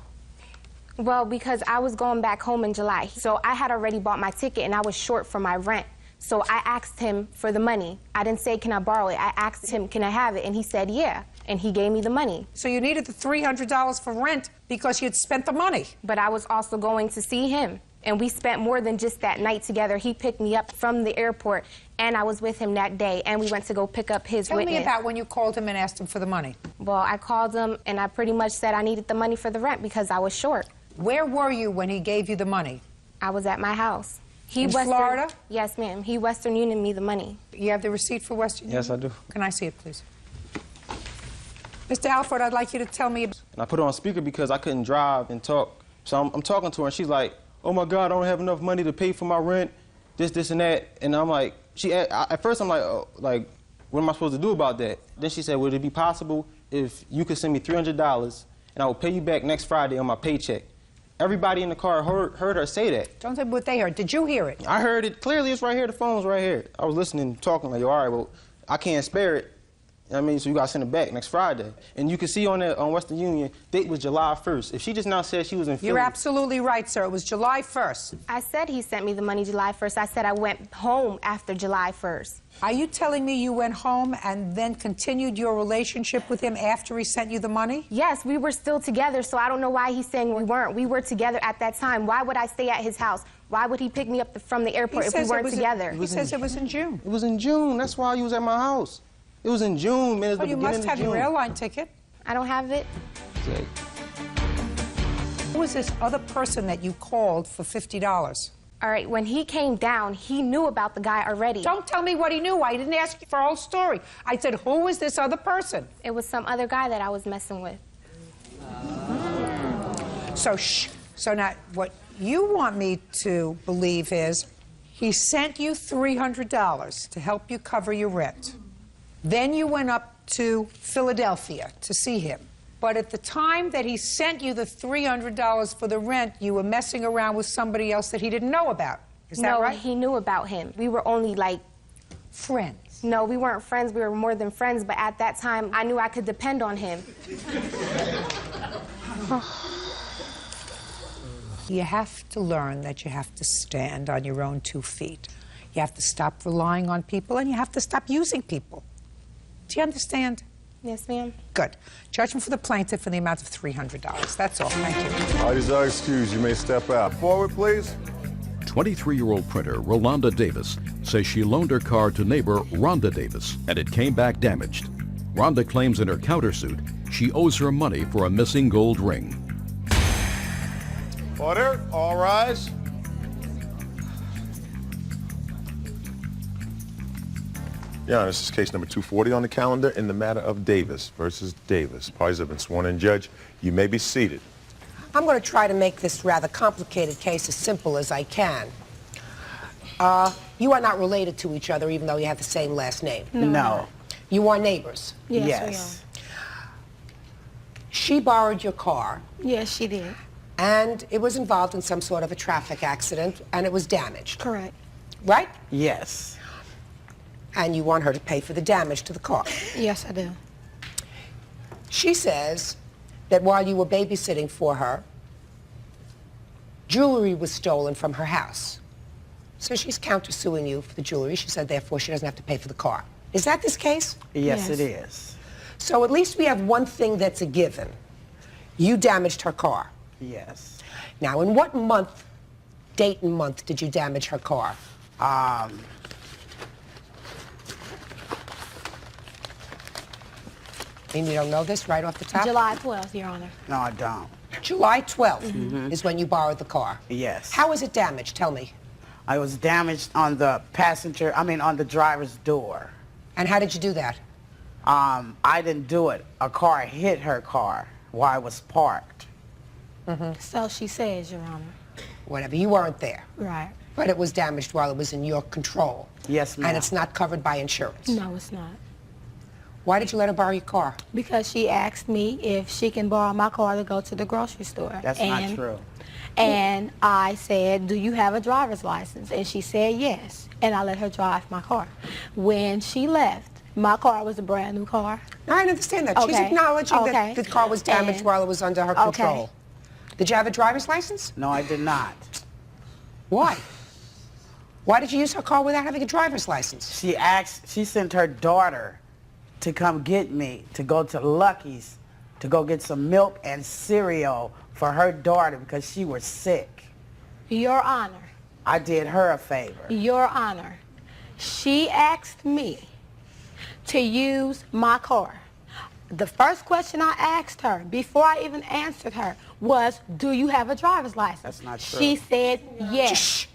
Well, because I was going back home in July. So I had already bought my ticket, and I was short for my rent. So I asked him for the money. I didn't say, can I borrow it? I asked him, can I have it? And he said, yeah. And he gave me the money.
So you needed the $300 for rent because you'd spent the money.
But I was also going to see him. And we spent more than just that night together. He picked me up from the airport, and I was with him that day, and we went to go pick up his witness.
Tell me about when you called him and asked him for the money.
Well, I called him, and I pretty much said I needed the money for the rent because I was short.
Where were you when he gave you the money?
I was at my house.
In Florida?
Yes, ma'am. He Western Unioned me the money.
You have the receipt for Western Union?
Yes, I do.
Can I see it, please? Mr. Alford, I'd like you to tell me...
And I put her on speaker because I couldn't drive and talk. So I'm talking to her, and she's like, oh, my God, I don't have enough money to pay for my rent, this, and that. And I'm like, at first I'm like, oh, like, what am I supposed to do about that? Then she said, would it be possible if you could send me $300 and I will pay you back next Friday on my paycheck? Everybody in the car heard her say that.
Don't tell me what they heard. Did you hear it?
I heard it. Clearly, it's right here. The phone's right here. I was listening, talking like, all right, well, I can't spare it. You know what I mean? So you got to send it back next Friday. And you can see on Western Union, date was July 1st. If she just now said she was in Philly...
You're absolutely right, sir. It was July 1st.
I said he sent me the money July 1st. I said I went home after July 1st.
Are you telling me you went home and then continued your relationship with him after he sent you the money?
Yes, we were still together, so I don't know why he's saying we weren't. We were together at that time. Why would I stay at his house? Why would he pick me up from the airport if we weren't together?
He says it was in June.
It was in June. That's why you was at my house. It was in June, man.
Well, you must have your airline ticket.
I don't have it.
Okay.
Who was this other person that you called for $50?
All right, when he came down, he knew about the guy already.
Don't tell me what he knew. I didn't ask you for a whole story. I said, who was this other person?
It was some other guy that I was messing with.
So now what you want me to believe is He sent you $300 to help you cover your rent. Then you went up to Philadelphia to see him. But at the time that he sent you the $300 for the rent, you were messing around with somebody else that he didn't know about. Is that right?
No, he knew about him. We were only like...
friends.
No, we weren't friends. We were more than friends. But at that time, I knew I could depend on him.
You have to learn that you have to stand on your own 2 feet. You have to stop relying on people, and you have to stop using people. Do you understand?
Yes, ma'am.
Good. Judgment for the plaintiff in the amount of $300. That's all. Thank you.
Parties are excused. You may step out. Forward, please.
23-year-old printer Rolanda Davis says she loaned her car to neighbor Rhonda Davis, and it came back damaged. Rhonda claims in her countersuit she owes her money for a missing gold ring.
Order. All rise. Yeah, this is case number 240 on the calendar in the matter of Davis versus Davis. Parties have been sworn in. Judge, you may be seated.
I'm going to try to make this rather complicated case as simple as I can. You are not related to each other, even though you have the same last name.
No.
You are neighbors.
Yes.
She borrowed your car.
Yes, she did.
And it was involved in some sort of a traffic accident, and it was damaged.
Correct.
Right?
Yes.
And you want her to pay for the damage to the car.
Yes, I do.
She says that while you were babysitting for her, jewelry was stolen from her house. So she's countersuing you for the jewelry. She said, therefore, she doesn't have to pay for the car. Is that this case?
Yes, it is.
So at least we have one thing that's a given. You damaged her car.
Yes.
Now, in what month, date and month, did you damage her car? And you don't know this right off the top?
July 12th, Your Honor.
No, I don't.
July 12th is when you borrowed the car.
Yes.
How was it damaged? Tell me.
I was damaged on the on the driver's door.
And how did you do that?
I didn't do it. A car hit her car while I was parked.
So she says, Your Honor.
Whatever. You weren't there.
Right.
But it was damaged while it was in your control.
Yes, ma'am.
And it's not covered by insurance.
No, it's not.
Why did you let her borrow your car?
Because she asked me if she can borrow my car to go to the grocery store.
That's not true.
And I said, do you have a driver's license? And she said yes. And I let her drive my car. When she left, my car was a brand new car.
No, I understand that.
Okay.
She's acknowledging that the car was damaged
And-
while it was under her control. Did you have a driver's license?
No, I did not.
Why? Why did you use her car without having a driver's license?
She sent her daughter to come get me, to go to Lucky's, to go get some milk and cereal for her daughter because she was sick.
Your Honor.
I did her a favor.
Your Honor. She asked me to use my car. The first question I asked her, before I even answered her, was, do you have a driver's license?
That's not true.
She said yes.
Shh.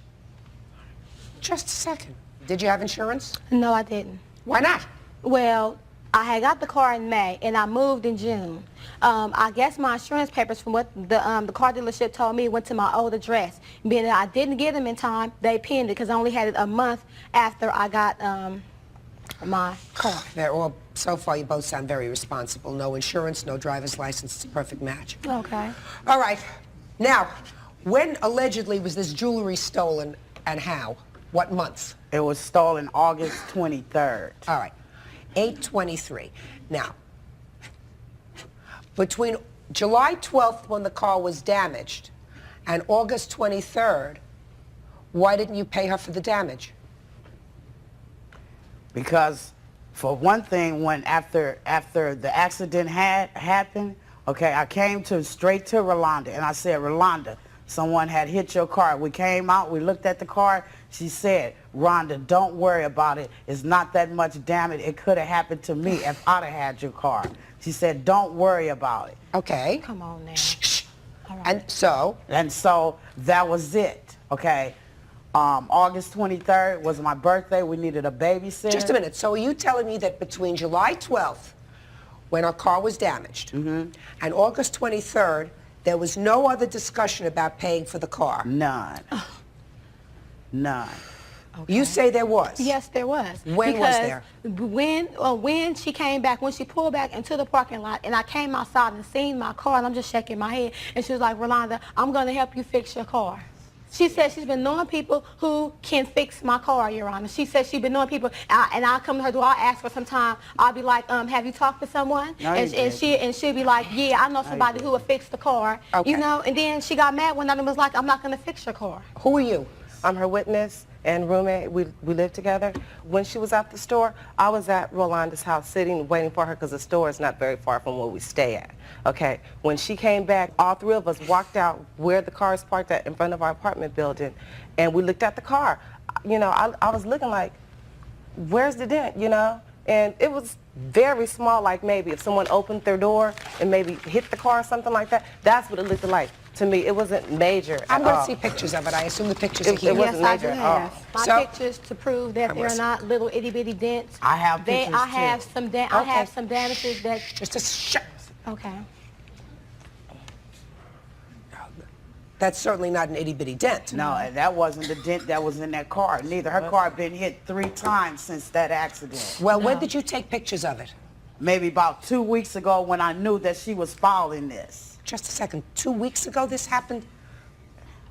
Just a second. Did you have insurance?
No, I didn't.
Why not?
Well, I had got the car in May, and I moved in June. I guess my insurance papers, from what the car dealership told me, went to my old address. Being that I didn't get them in time, they pinned it because I only had it a month after I got my car.
They're all, so far, you both sound very responsible. No insurance, no driver's license. It's a perfect match.
Okay.
All right. Now, when allegedly was this jewelry stolen and how? What month?
It was stolen August 23rd.
All right. 8/23. Now, between July 12th, when the car was damaged, and August 23rd, why didn't you pay her for the damage?
Because, for one thing, when after the accident had happened, okay, I came straight to Rolanda, and I said, Rolanda, someone had hit your car. We came out, we looked at the car. She said, Rhonda, don't worry about it. It's not that much damage. It could have happened to me if I'd have had your car. She said, don't worry about it.
Okay.
Come on now.
Shh.
All right.
And so
that was it, okay? August 23rd was my birthday. We needed a babysitter.
Just a minute. So are you telling me that between July 12th, when our car was damaged, and August 23rd, there was no other discussion about paying for the car?
None. None.
Okay. You say there was?
Yes, there was.
When was there?
When she came back, when she pulled back into the parking lot, and I came outside and seen my car, and I'm just shaking my head, and she was like, Rolanda, I'm going to help you fix your car. She said she's been knowing people who can fix my car, Your Honor. She said she's been knowing people, and I'll come to her door, I'll ask her sometime, I'll be like, have you talked to someone?
No,
and she'll be like, yeah, I know somebody who will fix the car.
Okay.
You know, and then she got mad one night and was like, I'm not going to fix your car.
Who are you?
I'm her witness and roommate. We live together. When she was at the store, I was at Rolanda's house sitting, waiting for her because the store is not very far from where we stay at. Okay, when she came back, all three of us walked out where the car is parked at in front of our apartment building, and we looked at the car. You know, I was looking like, where's the dent, you know? And it was very small, like maybe if someone opened their door and maybe hit the car or something like that, that's what it looked like. To me, it wasn't major
I'm
at
going
all.
to see pictures of it. I assume the pictures are here.
It wasn't major at all.
My pictures to prove that they're not little itty bitty dents.
I have pictures
I have
too.
some I have some damages that.
Just a shut.
Okay.
That's certainly not an itty bitty dent.
No, and that wasn't the dent that was in that car. Neither. Her car had been hit 3 times since that accident.
Well, when did you take pictures of it?
Maybe about 2 weeks ago when I knew that she was following this.
Just a second. 2 weeks ago this happened?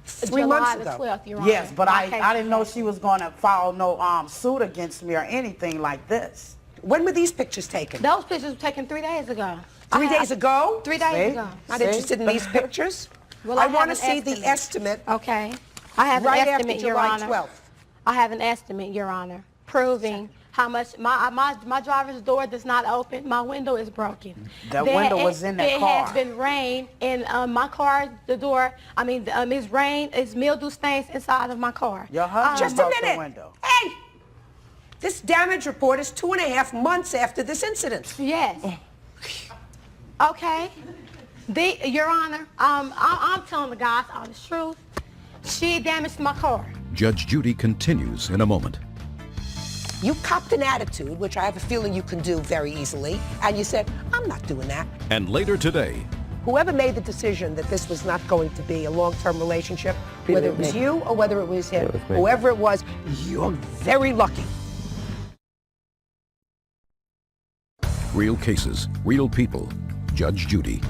3
July
months
the
ago?
12th, Your Honor.
Yes, but I didn't know she was going to file no suit against me or anything like this.
When were these pictures taken?
Those pictures were taken 3 days ago.
3 days ago?
3 days ago.
Not interested in these pictures?
Well,
I want to see the estimate.
Okay. I have
right
an estimate,
after
Your
July
Honor.
12th.
I have an estimate, Your Honor, proving how much my driver's door does not open. My window is broken.
That window was in that car.
It has been rain, and my car, the door, it's rain, it's mildew stains inside of my car.
Your husband
Just a
broke the
minute.
window.
Hey! This damage report is 2.5 months after this incident.
Yes. Okay. Your Honor, I'm telling the guys all the truth. She damaged my car.
Judge Judy continues in a moment.
You copped an attitude, which I have a feeling you can do very easily, and you said, I'm not doing that.
And later today,
Whoever made the decision that this was not going to be a long-term relationship, whether it was you or whether it was him, whoever it was, you're very lucky.
real cases, real people. Judge Judy.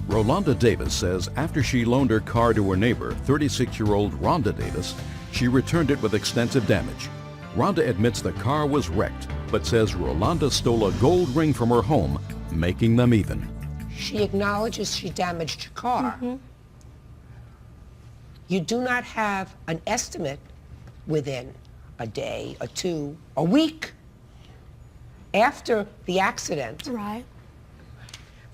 Rolanda Davis says after she loaned her car to her neighbor, 36-year-old Rhonda Davis, she returned it with extensive damage. Rhonda admits the car was wrecked, but says Rolanda stole a gold ring from her home, making them even.
She acknowledges she damaged your car.
Mm-hmm.
You do not have an estimate within a day, a two, a week after the accident.
Right.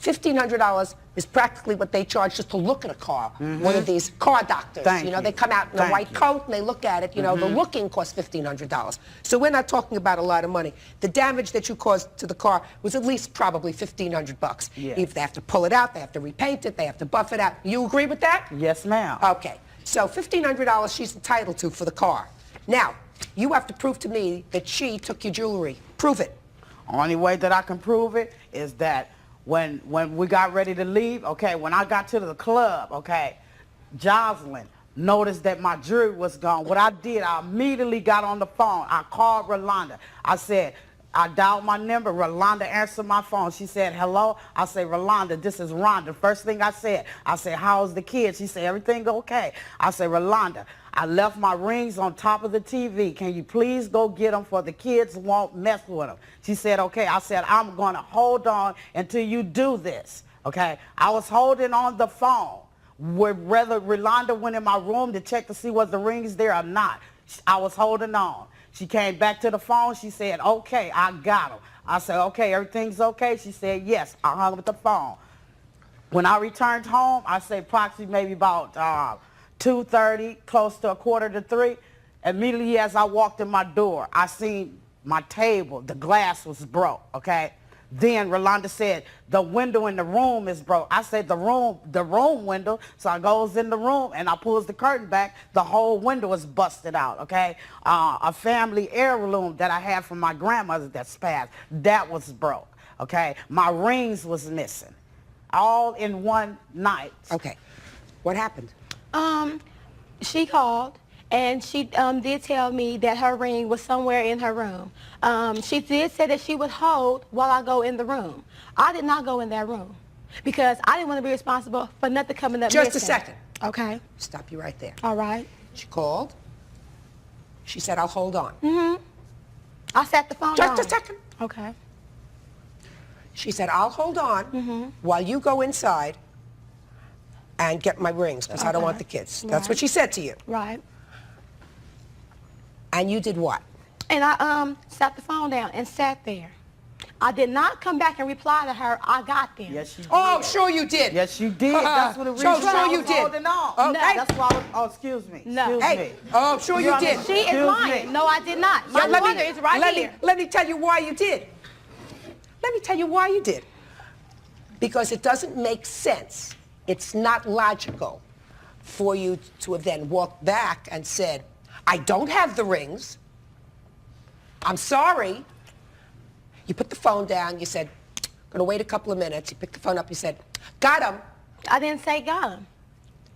$1,500 is practically what they charge just to look at a car.
Mm-hmm.
One of these car doctors,
Thank
you know,
you.
they come out in a
Thank
white
you.
coat and they look at it, you know, the
Mhm.
looking costs $1,500. So we're not talking about a lot of money. The damage that you caused to the car was at least probably $1,500.
Yes.
If they have to pull it out, they have to repaint it, they have to buff it out. You agree with that?
Yes, ma'am.
Okay. So $1,500 she's entitled to for the car. Now, you have to prove to me that she took your jewelry. Prove it.
Only way that I can prove it is that when we got ready to leave, okay, when I got to the club, okay, Jocelyn noticed that my jewelry was gone. What I did, I immediately got on the phone. I called Rolanda. I said, I dialed my number. Rolanda answered my phone. She said, hello. I said, Rolanda, this is Rhonda. First thing I said, how's the kids? She said, everything okay. I said, Rolanda, I left my rings on top of the TV. Can you please go get them for the kids won't mess with them? She said, okay. I said, I'm going to hold on until you do this, okay? I was holding on the phone. Whether Rolanda went in my room to check to see was the rings there or not, I was holding on. She came back to the phone. She said, okay, I got them. I said, okay, everything's okay? She said, yes. I hung up the phone. When I returned home, I say approximately maybe about 2:30, close to 2:45. Immediately as I walked in my door, I seen my table, the glass was broke, okay? Then Rolanda said, the window in the room is broke. I said, the room window. So I goes in the room and I pulls the curtain back. The whole window is busted out, okay? A family heirloom that I had from my grandmother that's passed, that was broke, okay? My rings was missing, all in one night.
Okay. What happened?
She called and she did tell me that her ring was somewhere in her room. She did say that she would hold while I go in the room. I did not go in that room because I didn't want to be responsible for nothing coming up
Just
missing.
a second.
Okay.
Stop you right there.
All right.
She called. She said, I'll hold on.
Mm-hmm. I sat the phone down.
Just a second.
Okay.
She said, I'll hold on while you go inside and get my rings because I don't want the kids. That's what she said to you.
Right.
And you did what?
And I sat the phone down and sat there. I did not come back and reply to her. I got them.
Yes, you did.
Oh, sure you did.
Yes, you did. That's what it was.
Sure you did.
Holding on.
Oh,
No,
hey.
that's why I was, oh, excuse me.
No.
Excuse
Hey,
me.
oh, sure you did.
She is lying. No, I did not. My
Let
mother
me-
is right here.
Let me tell you why you did. Let me tell you why you did. Because it doesn't make sense. It's not logical for you to have then walked back and said, I don't have the rings. I'm sorry. You put the phone down. You said, I'm going to wait a couple of minutes. You picked the phone up. You said, got him.
I didn't say got him.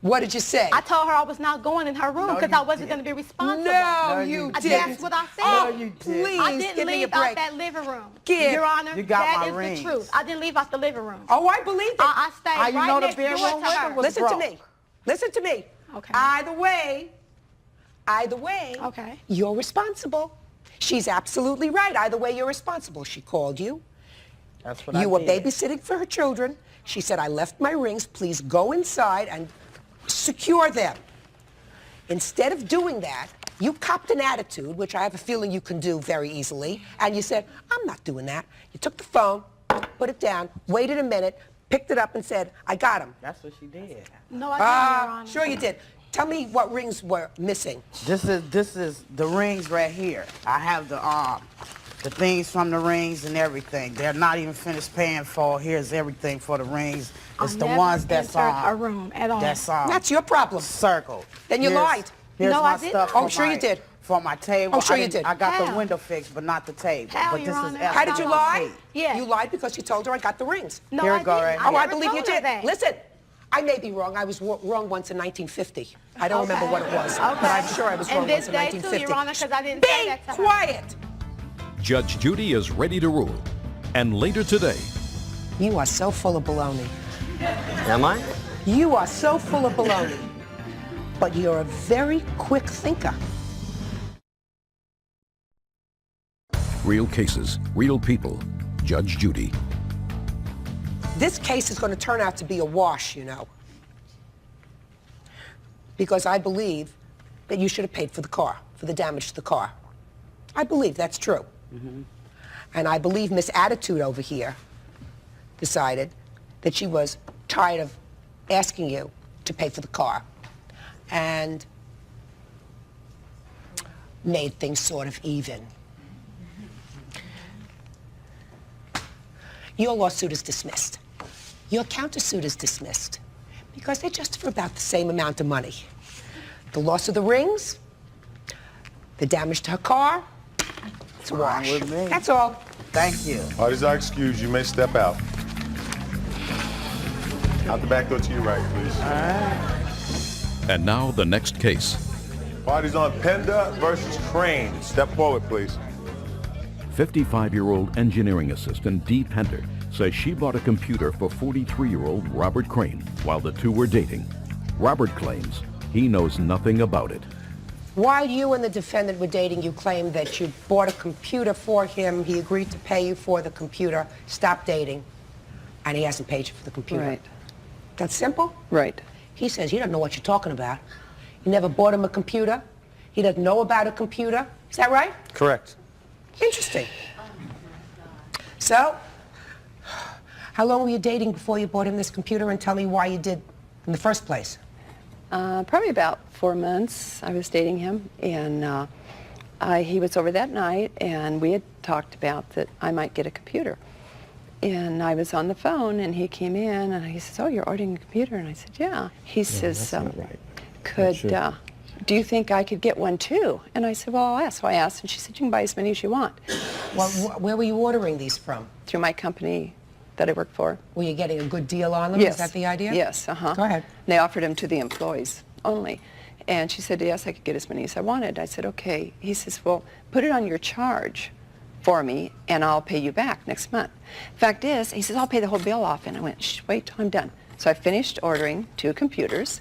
What did you say?
I told her I was not going in her room
No,
because
you
I wasn't going to be responsible.
No, you didn't.
That's what I said.
Oh, you did. Please,
I didn't
give me a
leave
break.
out that living room.
Give.
Your Honor,
You got
that
my
is
rings.
the truth. I didn't leave out the living room.
Oh, I believe it.
I stayed
How you
right
know the
next door
bedroom
to her.
window was
Listen to
broke?
me. Listen to me.
Okay.
Either way,
Okay.
you're responsible. She's absolutely right. Either way, you're responsible. She called you.
That's what
You
I
were
did.
babysitting for her children. She said, I left my rings. Please go inside and secure them. Instead of doing that, you copped an attitude, which I have a feeling you can do very easily, and you said, I'm not doing that. You took the phone, put it down, waited a minute, picked it up and said, I got him.
That's what she did.
No, I didn't, Your Honor.
Sure you did. Tell me what rings were missing.
This is the rings right here. I have the things from the rings and everything. They're not even finished paying for. Here's everything for the rings. It's
I
the
never
ones that's
entered a room at all.
That's your problem.
Circled.
Then you lied.
Here's
No,
my
I didn't.
stuff.
Oh,
for
sure
my-
you did.
For my table.
Oh, sure
I
you
didn't-
did.
I got
How?
the window fixed, but not the table.
How,
but
Your
this
Honor?
is
How did you lie?
Yeah.
You lied because you told her I got the rings.
No,
Here
I
we go,
didn't.
right
Oh, I
never
believe you
told her
did.
that.
Listen, I may be wrong. I was wrong once in 1950. I don't remember
Okay.
what it was,
Okay.
but I'm sure I was wrong
And this
once in
day, too,
1950.
Your Honor, because I didn't say
Be
that to her.
quiet.
Judge Judy is ready to rule. And later today,
You are so full of baloney.
Am I?
You are so full of baloney. But you're a very quick thinker.
real cases, real people. Judge Judy.
This case is going to turn out to be a wash, you know. Because I believe that you should have paid for the car, for the damage to the car. I believe that's true. And I believe Miss Attitude over here decided that she was tired of asking you to pay for the car and made things sort of even. Your lawsuit is dismissed. Your countersuit is dismissed because they're just for about the same amount of money. The loss of the rings, the damage to her car, it's a wash.
with me.
That's all.
Thank you.
Parties are excused. You may step out. Out the back door to your right, please.
All right.
And now the next case.
Parties on Penda versus Crane. Step forward, please.
55-year-old engineering assistant Dee Pender says she bought a computer for 43-year-old Robert Crane while the two were dating. Robert claims he knows nothing about it.
While you and the defendant were dating, you claimed that you bought a computer for him, he agreed to pay you for the computer, stopped dating, and he hasn't paid you for the computer.
Right.
That's simple?
Right.
He says he doesn't know what you're talking about. You never bought him a computer. He doesn't know about a computer. Is that right?
Correct.
Interesting. So, how long were you dating before you bought him this computer, and tell me why you did in the first place?
Probably about 4 months I was dating him, and he was over that night, and we had talked about that I might get a computer. And I was on the phone, and he came in, and he says, "Oh, you're ordering a computer?" And I said, "Yeah." He says, "Do you think I could get one too?" And I said, "Well, I'll ask." So I asked, and she said, "You can buy as many as you want."
Well, where were you ordering these from?
Through my company that I work for.
Were you getting a good deal on them?
Yes.
Is that the idea?
Yes, uh-huh.
Go ahead.
They offered them to the employees only. And she said, yes, I could get as many as I wanted. I said, okay. He says, well, put it on your charge for me, and I'll pay you back next month. Fact is, he says, I'll pay the whole bill off. And I went, shh, wait till I'm done. So I finished ordering 2 computers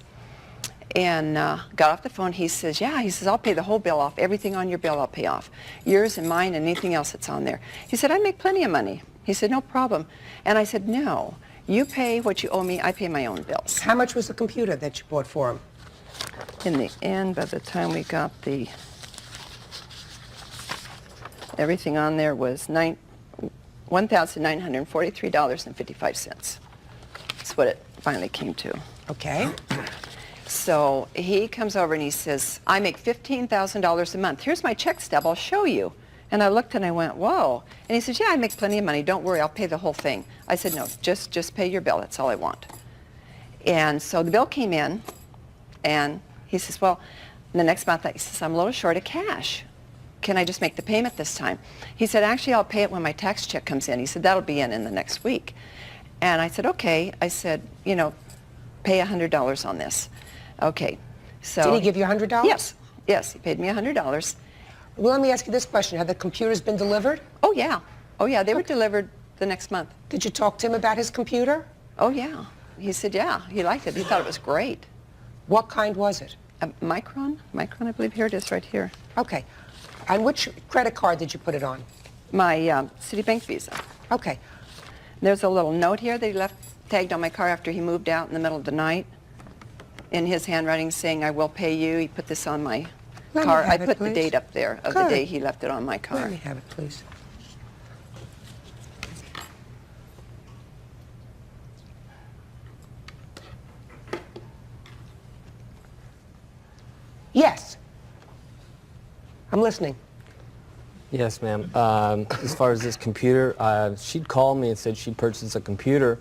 and got off the phone. He says, yeah, he says, I'll pay the whole bill off. Everything on your bill I'll pay off. Yours and mine and anything else that's on there. He said, I make plenty of money. He said, no problem. And I said, no, you pay what you owe me. I pay my own bills.
How much was the computer that you bought for him?
In the end, by the time we got everything on there was $1,943.55. That's what it finally came to.
Okay.
So he comes over and he says, I make $15,000 a month. Here's my check stub. I'll show you. And I looked and I went, whoa. And he says, yeah, I make plenty of money. Don't worry, I'll pay the whole thing. I said, no, just pay your bill. That's all I want. And so the bill came in, and he says, well, the next month, he says, I'm a little short of cash. Can I just make the payment this time? He said, actually, I'll pay it when my tax check comes in. He said, that'll be in the next week. And I said, okay. I said, you know, pay $100 on this. Okay. So
did he give you $100?
Yes. Yes, he paid me $100.
Well, let me ask you this question. Have the computers been delivered?
Oh, yeah. Oh, yeah. They were delivered the next month.
Did you talk to him about his computer?
Oh, yeah. He said, yeah, he liked it. He thought it was great.
What kind was it?
A Micron. Micron, I believe. Here it is right here.
Okay. And which credit card did you put it on?
My Citibank Visa.
Okay.
There's a little note here that he left tagged on my car after he moved out in the middle of the night in his handwriting saying, I will pay you. He put this on my car. I put the date up there of the day he left it on my car.
Let me have it, please. Yes. I'm listening.
Yes, ma'am. As far as this computer, she'd called me and said she'd purchased a computer.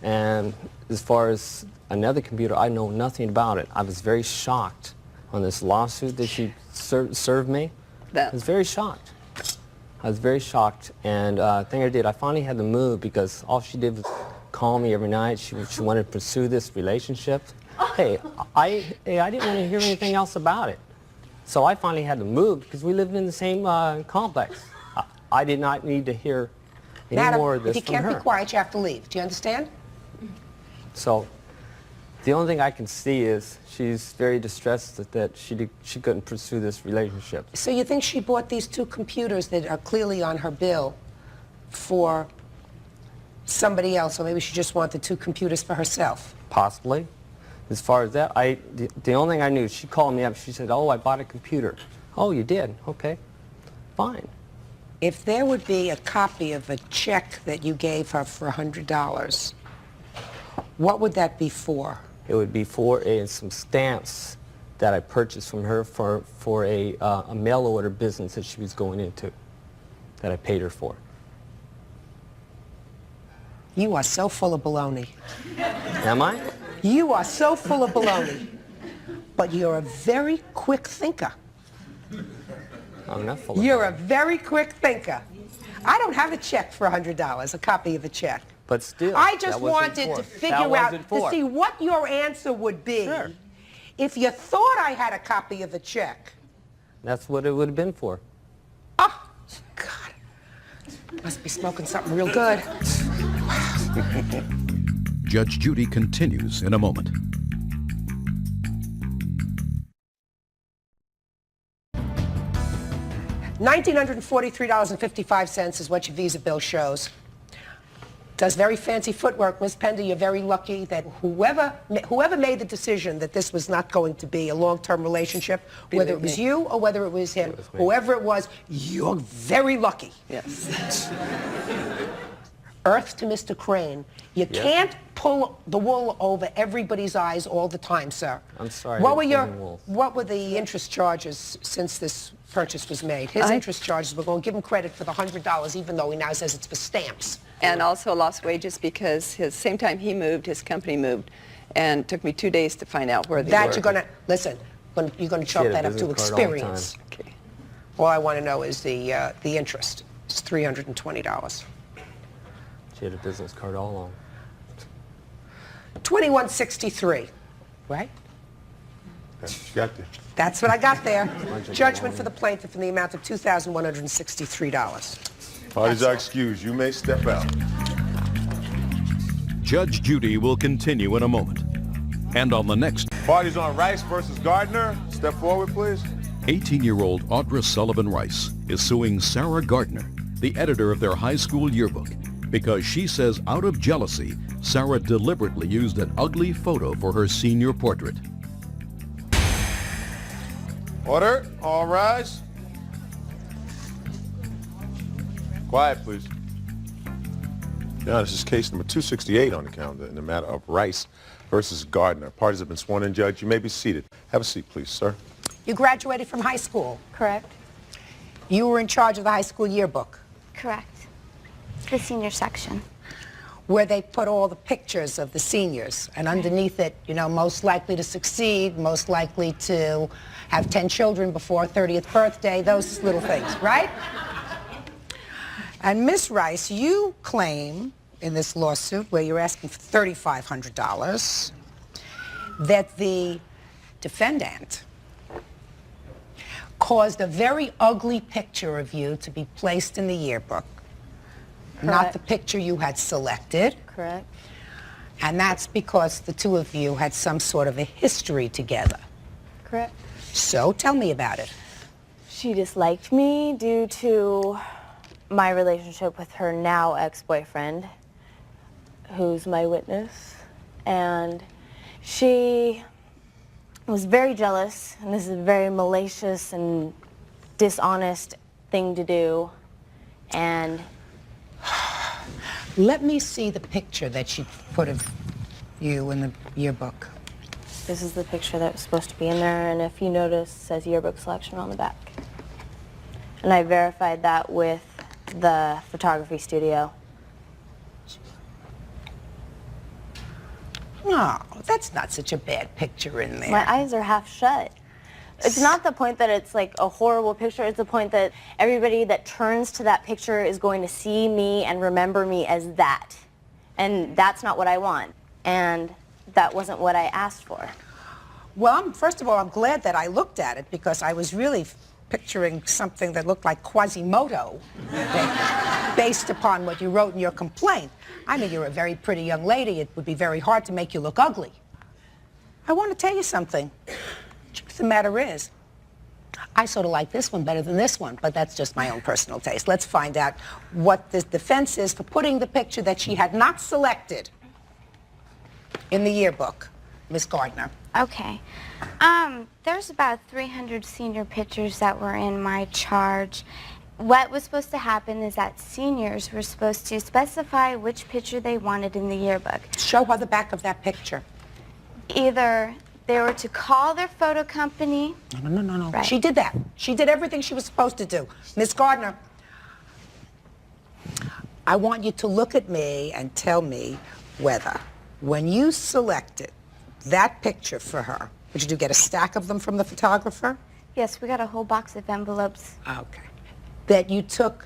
And as far as another computer, I know nothing about it. I was very shocked on this lawsuit that she served me. I was very shocked. I was very shocked. And the thing I did, I finally had to move because all she did was call me every night. She wanted to pursue this relationship. Hey, I didn't want to hear anything else about it. So I finally had to move because we lived in the same complex. I did not need to hear any more of this from her.
If you can't be quiet, you have to leave. Do you understand?
So the only thing I can see is she's very distressed that she couldn't pursue this relationship.
So you think she bought these 2 computers that are clearly on her bill for somebody else, or maybe she just wanted 2 computers for herself?
Possibly. As far as that, the only thing I knew, she called me up, she said, oh, I bought a computer. Oh, you did? Okay, fine.
If there would be a copy of a check that you gave her for $100, what would that be for?
It would be for some stamps that I purchased from her for a mail order business that she was going into, that I paid her for.
You are so full of baloney.
Am I?
You are so full of baloney. But you're a very quick thinker.
I'm not full of
You're a very quick thinker. I don't have a check for $100, a copy of a check.
But still,
I just wanted to figure out, to see what your answer would be if you thought I had a copy of a check.
That's what it would have been for.
Oh, God. Must be smoking something real good.
Judge Judy continues in a moment.
$1,943.55 is what your Visa bill shows. Does very fancy footwork, Miss Pender. You're very lucky that whoever made the decision that this was not going to be a long-term relationship, whether it was you or whether it was him, whoever it was, you're very lucky.
Yes.
Earth to Mr. Crane. You can't pull the wool over everybody's eyes all the time, sir.
I'm sorry.
What were the interest charges since this purchase was made? His interest charges, we're going to give him credit for the $100, even though he now says it's for stamps.
And also lost wages because same time he moved, his company moved, and it took me 2 days to find out where they were.
You're going to, listen, you're going to chalk that up to experience.
Okay.
All I want to know is the interest. It's $320.
She had a business card all along.
2163, right?
That's what you got there.
That's what I got there. Judgment for the plaintiff in the amount of $2,163.
Parties are excused. You may step out.
Judge Judy will continue in a moment. And on the next...
Parties on Rice versus Gardner. Step forward, please.
18-year-old Audra Sullivan Rice is suing Sarah Gardner, the editor of their high school yearbook, because she says out of jealousy, Sarah deliberately used an ugly photo for her senior portrait.
Order. All rise. Quiet, please. Now, this is case number 268 on the calendar in the matter of Rice versus Gardner. Parties have been sworn in, Judge. You may be seated. Have a seat, please, sir.
You graduated from high school.
Correct.
You were in charge of the high school yearbook.
Correct. The senior section.
Where they put all the pictures of the seniors, and underneath it, you know, most likely to succeed, most likely to have 10 children before 30th birthday, those little things, right? And Miss Rice, you claim in this lawsuit, where you're asking for $3,500, that the defendant caused a very ugly picture of you to be placed in the yearbook. Not the picture you had selected.
Correct.
And that's because the two of you had some sort of a history together.
Correct.
So tell me about it.
She disliked me due to my relationship with her now ex-boyfriend, who's my witness. And she was very jealous, and this is a very malicious and dishonest thing to do. And
let me see the picture that she put of you in the yearbook.
This is the picture that was supposed to be in there, and if you notice, it says yearbook selection on the back. And I verified that with the photography studio.
No, that's not such a bad picture in there.
My eyes are half shut. It's not the point that it's like a horrible picture, it's the point that everybody that turns to that picture is going to see me and remember me as that. And that's not what I want. And that wasn't what I asked for.
Well, first of all, I'm glad that I looked at it, because I was really picturing something that looked like Quasimodo based upon what you wrote in your complaint. I mean, you're a very pretty young lady. It would be very hard to make you look ugly. I want to tell you something. The matter is, I sort of like this one better than this one, but that's just my own personal taste. Let's find out what the defense is for putting the picture that she had not selected in the yearbook, Miss Gardner.
Okay. There's about 300 senior pictures that were in my charge. What was supposed to happen is that seniors were supposed to specify which picture they wanted in the yearbook.
Show her the back of that picture.
Either they were to call their photo company.
No.
Right.
She did that. She did everything she was supposed to do. Miss Gardner, I want you to look at me and tell me whether, when you selected that picture for her, did you get a stack of them from the photographer?
Yes, we got a whole box of envelopes.
Okay. That you took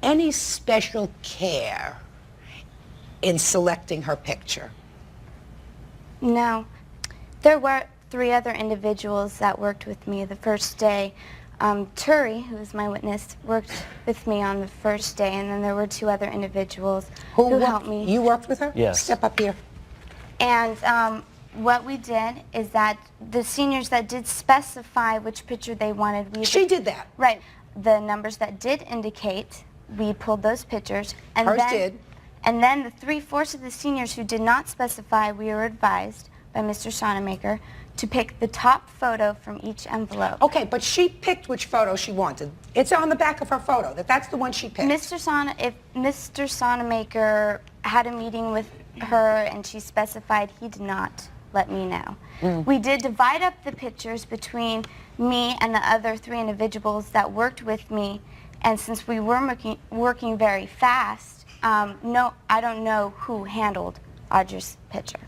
any special care in selecting her picture?
No. There were 3 other individuals that worked with me the first day. Turi, who is my witness, worked with me on the first day, and then there were 2 other individuals who helped me.
You worked with her?
Yes.
Step up here.
And what we did is that the seniors that did specify which picture they wanted,
She did that.
Right. The numbers that did indicate, we pulled those pictures. And
Hers
then,
did.
And then the 3/4 of the seniors who did not specify, we were advised by Mr. Sonamaker to pick the top photo from each envelope.
Okay, but she picked which photo she wanted. It's on the back of her photo, that's the one she picked.
If Mr. Sonamaker had a meeting with her and she specified, he did not let me know. We did divide up the pictures between me and the other 3 individuals that worked with me, and since we were working very fast, no, I don't know who handled Audra's picture.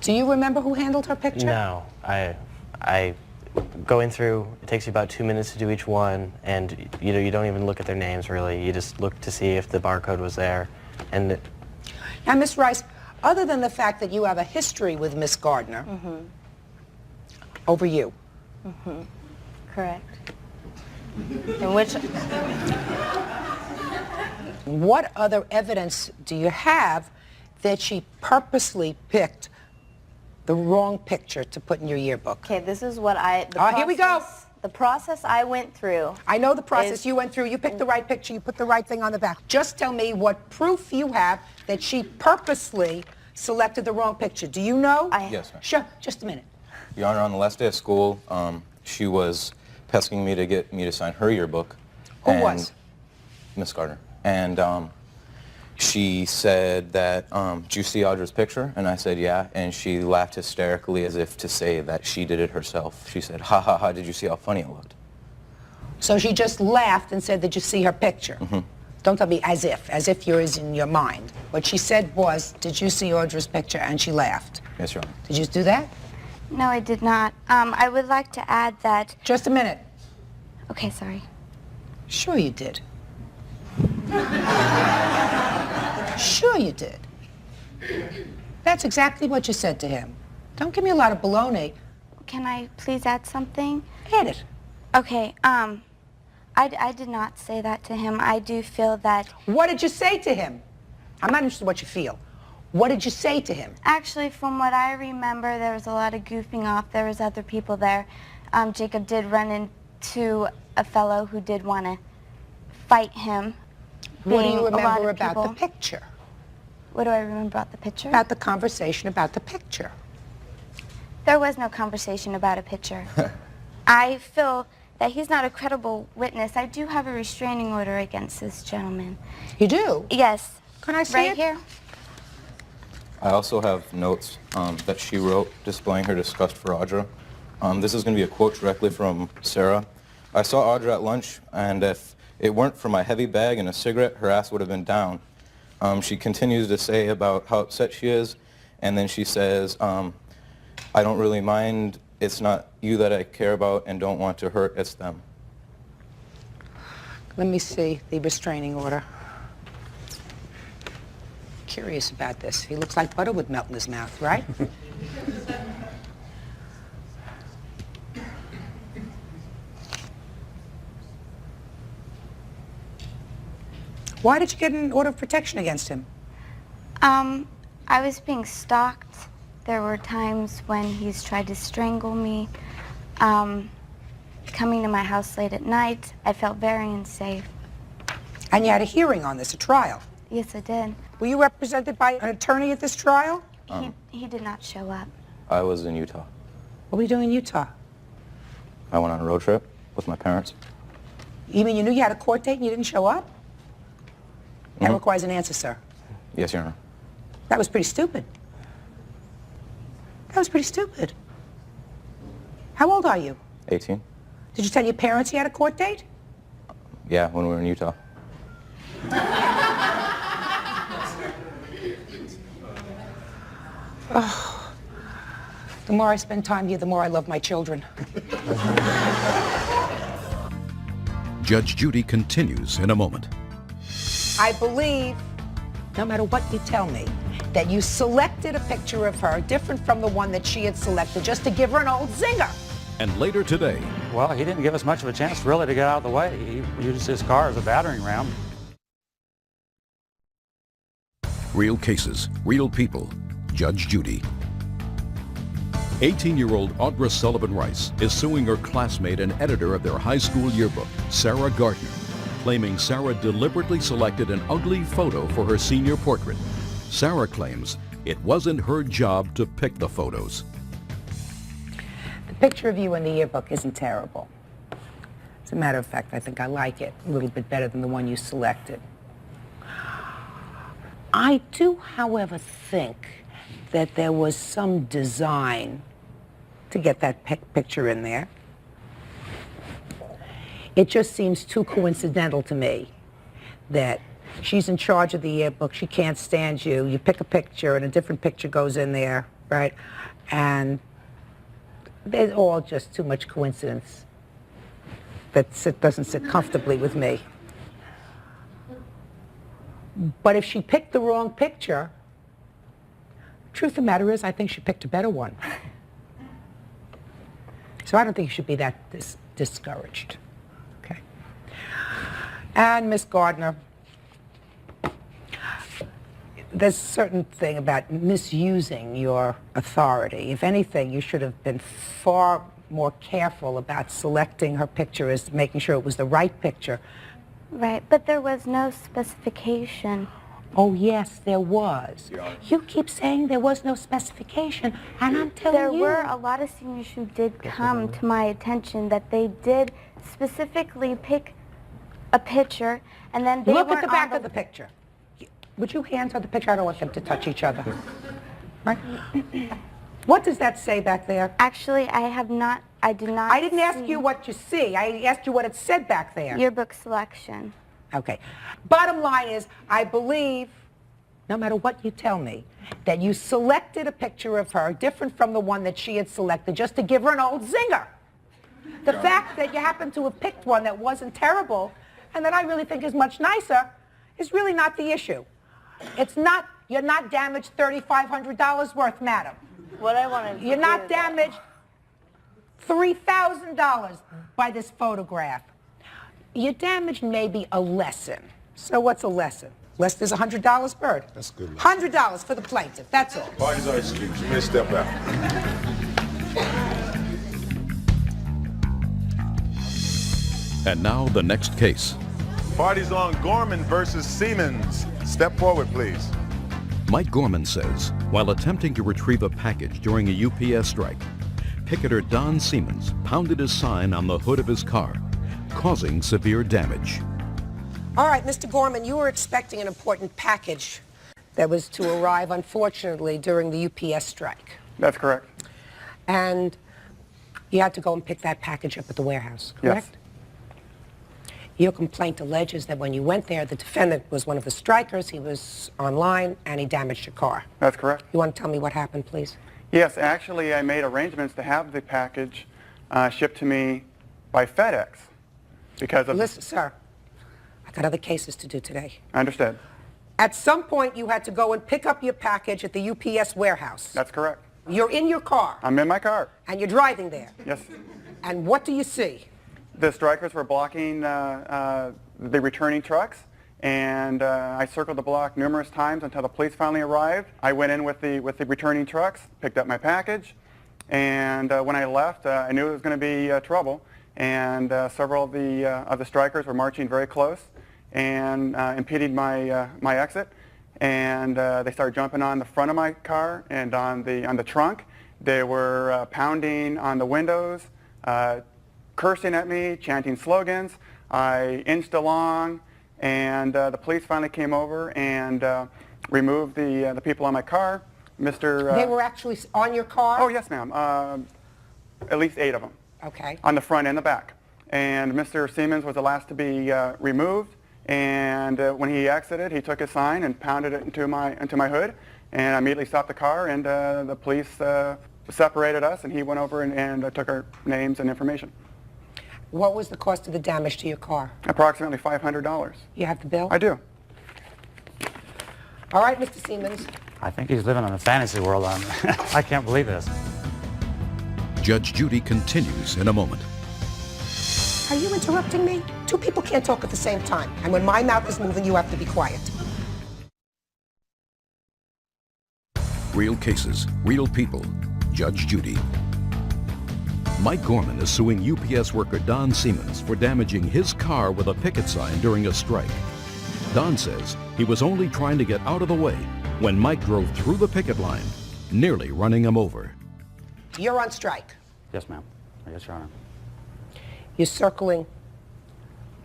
Do you remember who handled her picture?
No, I going through, it takes you about 2 minutes to do each one, and you don't even look at their names really. You just look to see if the barcode was there. And
now, Miss Rice, other than the fact that you have a history with Miss Gardner, over you.
Mm-hmm. Correct. In which...
What other evidence do you have that she purposely picked the wrong picture to put in your yearbook?
Okay, this is what
Here we go.
The process I went through.
I know the process you went through. You picked the right picture. You put the right thing on the back. Just tell me what proof you have that she purposely selected the wrong picture. Do you know?
Yes, ma'am.
Sure. Just a minute.
Your Honor, on the last day of school, she was pestering me to get me to sign her yearbook.
Who was?
Miss Gardner. And she said that, "Do you see Audra's picture?" And I said, "Yeah." And she laughed hysterically as if to say that she did it herself. She said, "Ha ha ha, did you see how funny it looked?"
So she just laughed and said, "Did you see her picture?"
Mm-hmm.
Don't tell me as if yours in your mind. What she said was, "Did you see Audra's picture?" And she laughed.
Yes, Your Honor.
Did you do that?
No, I did not. I would like to add that...
Just a minute.
Okay, sorry.
Sure you did. Sure you did. That's exactly what you said to him. Don't give me a lot of baloney.
Can I please add something?
Add it.
Okay, I did not say that to him. I do feel that...
What did you say to him? I'm not interested in what you feel. What did you say to him?
Actually, from what I remember, there was a lot of goofing off. There was other people there. Jacob did run into a fellow who did want to fight him.
What do you remember about the picture?
What do I remember about the picture?
About the conversation about the picture.
There was no conversation about a picture. I feel that he's not a credible witness. I do have a restraining order against this gentleman.
You do?
Yes.
Can I see
right
it?
Here.
I also have notes that she wrote displaying her disgust for Audra. This is going to be a quote directly from Sarah. "I saw Audra at lunch, and if it weren't for my heavy bag and a cigarette, her ass would have been down." She continues to say about how upset she is, and then she says, "I don't really mind. It's not you that I care about and don't want to hurt, it's them."
Let me see the restraining order. Curious about this. He looks like butter would melt in his mouth, right? Why did you get an order of protection against him?
I was being stalked. There were times when he's tried to strangle me. Coming to my house late at night, I felt very unsafe.
And you had a hearing on this, a trial?
Yes, I did.
Were you represented by an attorney at this trial?
He did not show up.
I was in Utah.
What were you doing in Utah?
I went on a road trip with my parents.
You mean you knew you had a court date and you didn't show up? That requires an answer, sir.
Yes, Your Honor.
That was pretty stupid. That was pretty stupid. How old are you?
18.
Did you tell your parents you had a court date?
Yeah, when we were in Utah.
Oh, the more I spend time here, the more I love my children.
Judge Judy continues in a moment.
I believe, no matter what you tell me, that you selected a picture of her different from the one that she had selected just to give her an old zinger.
And later today.
Well, he didn't give us much of a chance really to get out of the way. He used his car as a battering ram.
Real cases, real people. Judge Judy. 18-year-old Audra Sullivan Rice is suing her classmate and editor of their high school yearbook, Sarah Gardner, claiming Sarah deliberately selected an ugly photo for her senior portrait. Sarah claims it wasn't her job to pick the photos.
The picture of you in the yearbook isn't terrible. As a matter of fact, I think I like it a little bit better than the one you selected. I do, however, think that there was some design to get that picture in there. It just seems too coincidental to me that she's in charge of the yearbook, she can't stand you, you pick a picture and a different picture goes in there, right? And there's all just too much coincidence that doesn't sit comfortably with me. But if she picked the wrong picture, truth of the matter is, I think she picked a better one.
So I don't think you should be that discouraged. Okay. And Miss Gardner, there's a certain thing about misusing your authority. If anything, you should have been far more careful about selecting her picture as making sure it was the right picture.
Right, but there was no specification.
Oh, yes, there was. You keep saying there was no specification, and I'm telling you.
There were a lot of seniors who did come to my attention that they did specifically pick a picture, and then they
Look at
weren't
the back
on
of the picture. Would you hands on the picture? I don't want them to touch each other. Right? What does that say back there?
Actually, I did not
I didn't ask you what you see. I asked you what it said back there.
Yearbook selection.
Okay. Bottom line is, I believe, no matter what you tell me, that you selected a picture of her different from the one that she had selected just to give her an old zinger. The fact that you happen to have picked one that wasn't terrible and that I really think is much nicer is really not the issue. It's not, you're not damaged $3,500 worth, madam.
What I wanted to
You're not damaged $3,000 by this photograph. You're damaged maybe a lesson. So what's a lesson? Lesson is $100, Bird.
That's good.
$100 for the plaintiff, that's all.
Parties are excused. You may step out.
And now the next case.
Parties on Gorman versus Siemens. Step forward, please.
Mike Gorman says, while attempting to retrieve a package during a UPS strike, picketer Don Siemens pounded his sign on the hood of his car, causing severe damage.
All right, Mr. Gorman, you were expecting an important package that was to arrive, unfortunately, during the UPS strike.
That's correct.
And you had to go and pick that package up at the warehouse, correct?
Yes.
Your complaint alleges that when you went there, the defendant was one of the strikers, he was online, and he damaged your car.
That's correct.
You want to tell me what happened, please?
Yes, actually, I made arrangements to have the package shipped to me by FedEx because of...
Listen, sir, I got other cases to do today.
I understand.
At some point, you had to go and pick up your package at the UPS warehouse.
That's correct.
You're in your car.
I'm in my car.
And you're driving there.
Yes.
And what do you see?
The strikers were blocking the returning trucks, and I circled the block numerous times until the police finally arrived. I went in with the returning trucks, picked up my package, and when I left, I knew it was going to be trouble. And several of the strikers were marching very close and impeding my exit. And they started jumping on the front of my car and on the trunk. They were pounding on the windows, cursing at me, chanting slogans. I inched along, and the police finally came over and removed the people on my car.
They were actually on your car?
Oh, yes, ma'am. At least 8 of them.
Okay.
On the front and the back. And Mr. Siemens was the last to be removed. And when he exited, he took his sign and pounded it into my hood. And I immediately stopped the car, and the police separated us, and he went over and took our names and information.
What was the cost of the damage to your car?
Approximately $500.
You have the bill?
I do.
All right, Mr. Siemens.
I think he's living in a fantasy world. I can't believe this.
Judge Judy continues in a moment.
Are you interrupting me? 2 people can't talk at the same time. And when my mouth is moving, you have to be quiet.
Real cases, real people. Judge Judy. Mike Gorman is suing UPS worker Don Siemens for damaging his car with a picket sign during a strike. Don says he was only trying to get out of the way when Mike drove through the picket line, nearly running him over.
You're on strike.
Yes, ma'am. Yes, Your Honor.
You're circling.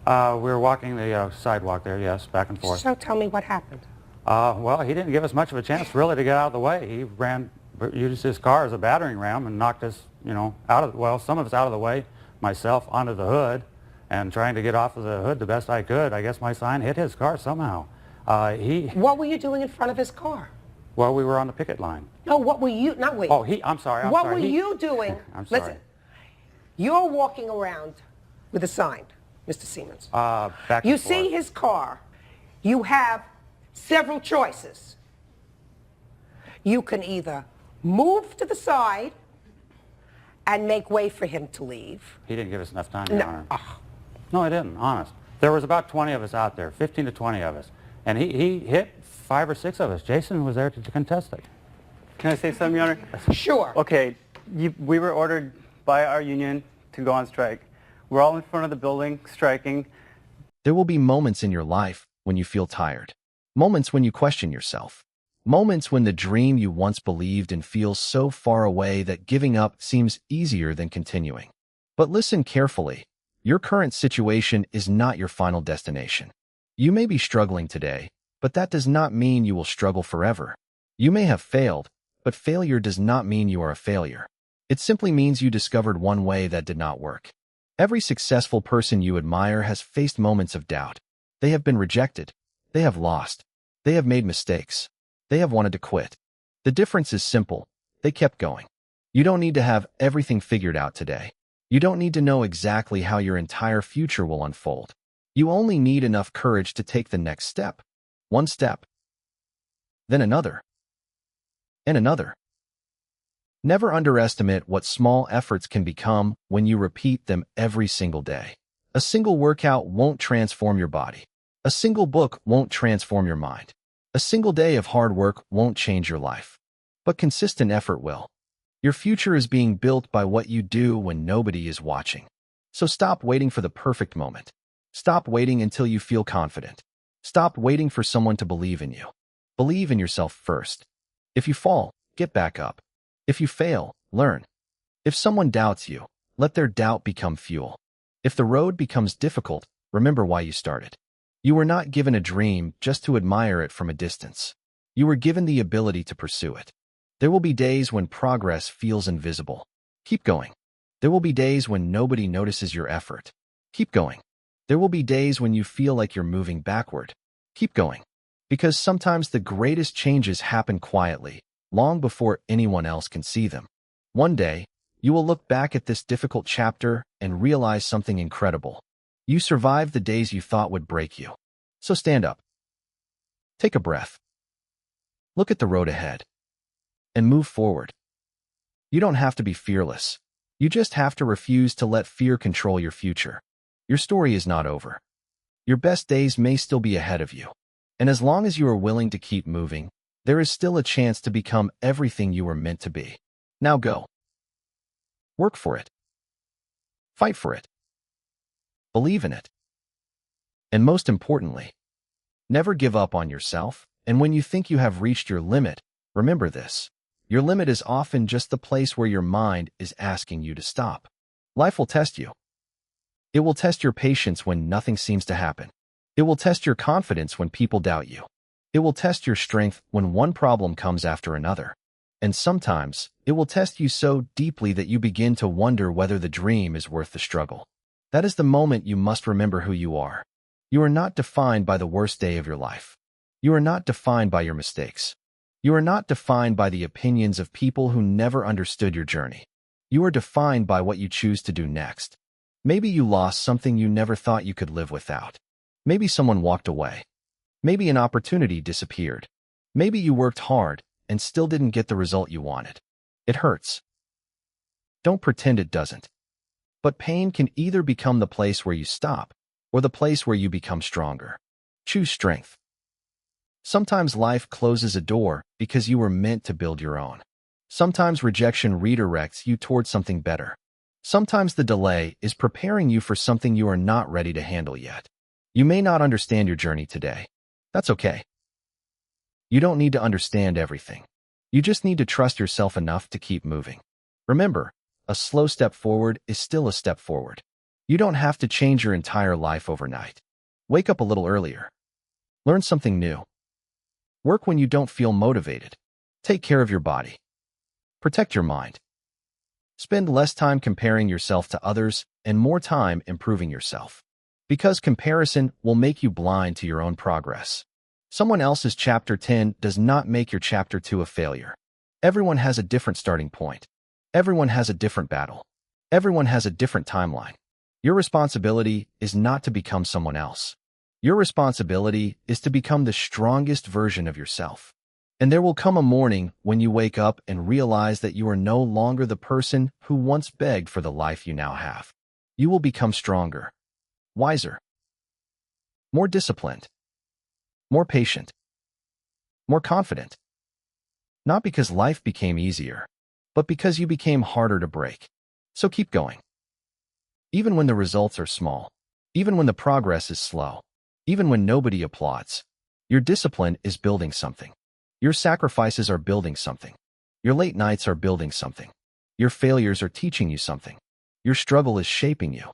We were walking the sidewalk there, yes, back and forth.
So tell me what happened.
Well, he didn't give us much of a chance really to get out of the way. He used his car as a battering ram and knocked us, some of us out of the way, myself onto the hood, and trying to get off of the hood the best I could. I guess my sign hit his car somehow.
What were you doing in front of his car?
Well, we were on the picket line.
No, what were you, not we.
Oh, I'm sorry.
What were you doing?
I'm sorry.
Listen, you're walking around with a sign, Mr. Siemens.
Back and forth.
You see his car. You have several choices. You can either move to the side
and make way for him to leave.
He didn't give us enough time,
No.
Your Honor. No, he didn't, honest. There was about 20 of us out there, 15 to 20 of us. And he hit 5 or 6 of us. Jason was there to contest it.
Can I say something, Your Honor?
Sure.
Okay, we were ordered by our union to go on strike. We're all in front of the building striking.
There will be moments in your life when you feel tired. Moments when you question yourself. Moments when the dream you once believed in feels so far away that giving up seems easier than continuing. But listen carefully. Your current situation is not your final destination. You may be struggling today, but that does not mean you will struggle forever. You may have failed, but failure does not mean you are a failure. It simply means you discovered one way that did not work. Every successful person you admire has faced moments of doubt. They have been rejected. They have lost. They have made mistakes. They have wanted to quit. The difference is simple. They kept going. You don't need to have everything figured out today. You don't need to know exactly how your entire future will unfold. You only need enough courage to take the next step. One step. Then another. And another. Never underestimate what small efforts can become when you repeat them every single day. A single workout won't transform your body. A single book won't transform your mind. A single day of hard work won't change your life. But consistent effort will. Your future is being built by what you do when nobody is watching. So stop waiting for the perfect moment. Stop waiting until you feel confident. Stop waiting for someone to believe in you. Believe in yourself first. If you fall, get back up. If you fail, learn. If someone doubts you, let their doubt become fuel. If the road becomes difficult, remember why you started. You were not given a dream just to admire it from a distance. You were given the ability to pursue it. There will be days when progress feels invisible. Keep going. There will be days when nobody notices your effort. Keep going. There will be days when you feel like you're moving backward. Keep going. Because sometimes the greatest changes happen quietly, long before anyone else can see them. One day, you will look back at this difficult chapter and realize something incredible. You survived the days you thought would break you. So stand up. Take a breath. Look at the road ahead. And move forward. You don't have to be fearless. You just have to refuse to let fear control your future. Your story is not over. Your best days may still be ahead of you. And as long as you are willing to keep moving, there is still a chance to become everything you were meant to be. Now go. Work for it. Fight for it. Believe in it. And most importantly, never give up on yourself. And when you think you have reached your limit, remember this. Your limit is often just the place where your mind is asking you to stop. Life will test you. It will test your patience when nothing seems to happen. It will test your confidence when people doubt you. It will test your strength when one problem comes after another. And sometimes, it will test you so deeply that you begin to wonder whether the dream is worth the struggle. That is the moment you must remember who you are. You are not defined by the worst day of your life. You are not defined by your mistakes. You are not defined by the opinions of people who never understood your journey. You are defined by what you choose to do next. Maybe you lost something you never thought you could live without. Maybe someone walked away. Maybe an opportunity disappeared. Maybe you worked hard and still didn't get the result you wanted. It hurts. Don't pretend it doesn't. But pain can either become the place where you stop or the place where you become stronger. Choose strength. Sometimes life closes a door because you were meant to build your own. Sometimes rejection redirects you towards something better. Sometimes the delay is preparing you for something you are not ready to handle yet. You may not understand your journey today. That's okay. You don't need to understand everything. You just need to trust yourself enough to keep moving. Remember, a slow step forward is still a step forward. You don't have to change your entire life overnight. Wake up a little earlier. Learn something new. Work when you don't feel motivated. Take care of your body. Protect your mind. Spend less time comparing yourself to others and more time improving yourself. Because comparison will make you blind to your own progress. Someone else's chapter 10 does not make your chapter 2 a failure. Everyone has a different starting point. Everyone has a different battle. Everyone has a different timeline. Your responsibility is not to become someone else. Your responsibility is to become the strongest version of yourself. And there will come a morning when you wake up and realize that you are no longer the person who once begged for the life you now have. You will become stronger, wiser, more disciplined, more patient, more confident. Not because life became easier, but because you became harder to break. So keep going. Even when the results are small, even when the progress is slow, even when nobody applauds, your discipline is building something. Your sacrifices are building something. Your late nights are building something. Your failures are teaching you something. Your struggle is shaping you.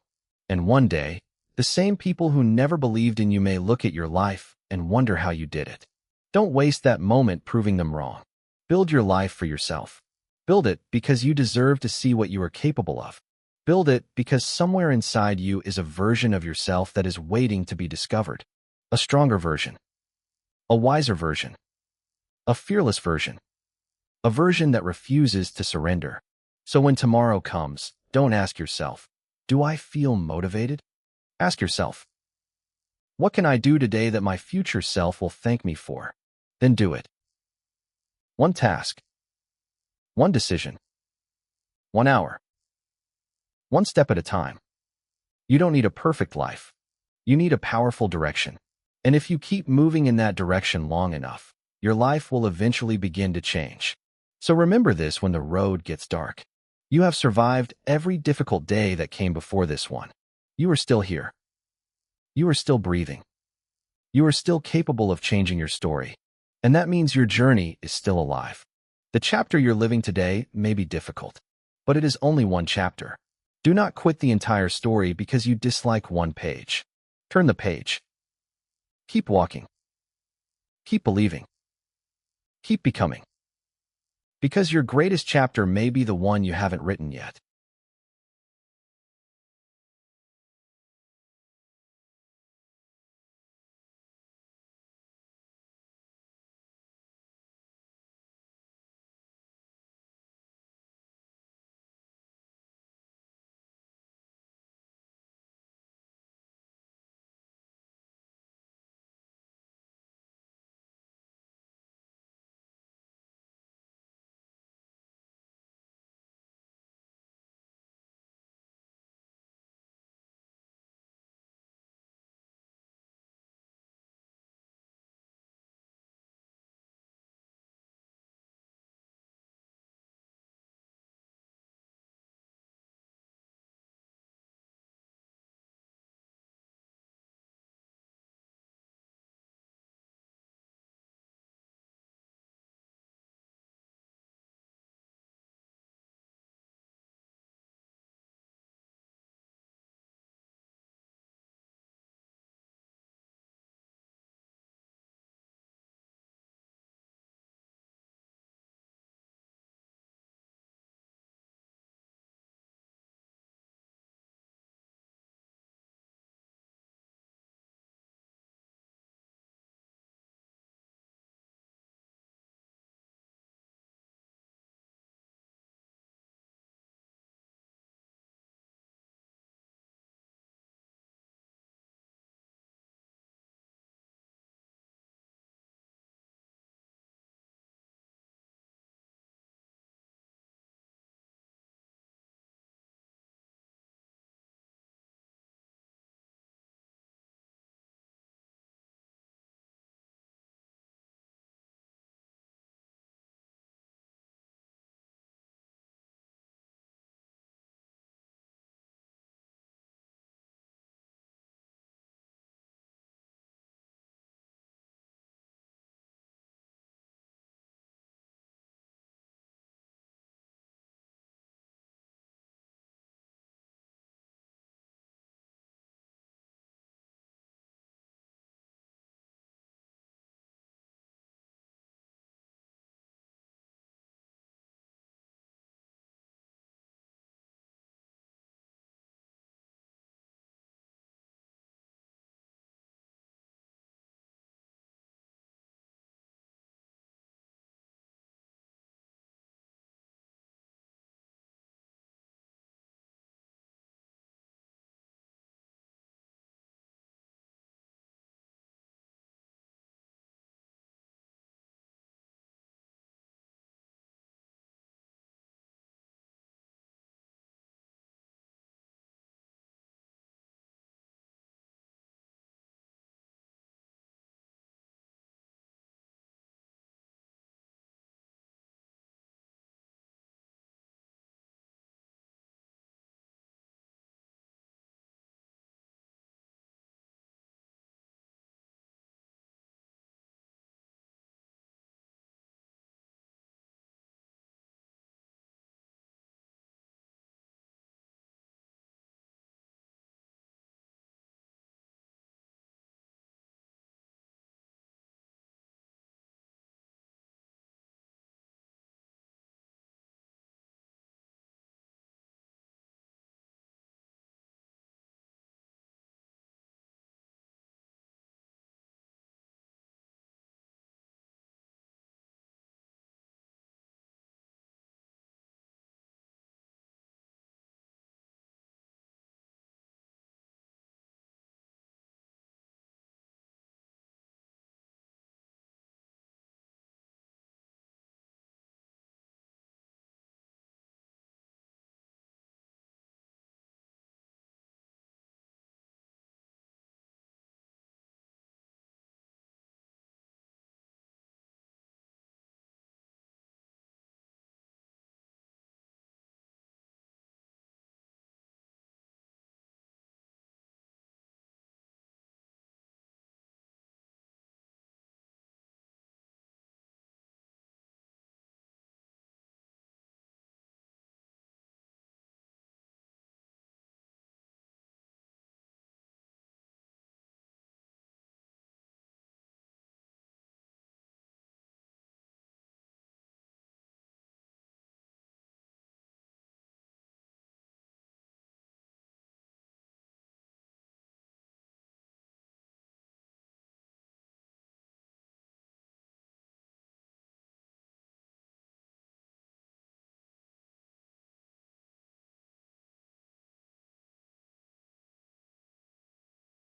And one day, the same people who never believed in you may look at your life and wonder how you did it. Don't waste that moment proving them wrong. Build your life for yourself. Build it because you deserve to see what you are capable of. Build it because somewhere inside you is a version of yourself that is waiting to be discovered. A stronger version. A wiser version. A fearless version. A version that refuses to surrender. So when tomorrow comes, don't ask yourself, do I feel motivated? Ask yourself, what can I do today that my future self will thank me for? Then do it. One task. One decision. 1 hour. One step at a time. You don't need a perfect life. You need a powerful direction. And if you keep moving in that direction long enough, your life will eventually begin to change. So remember this when the road gets dark. You have survived every difficult day that came before this one. You are still here. You are still breathing. You are still capable of changing your story. And that means your journey is still alive. The chapter you're living today may be difficult, but it is only one chapter. Do not quit the entire story because you dislike one page. Turn the page. Keep walking. Keep believing. Keep becoming. Because your greatest chapter may be the one you haven't written yet.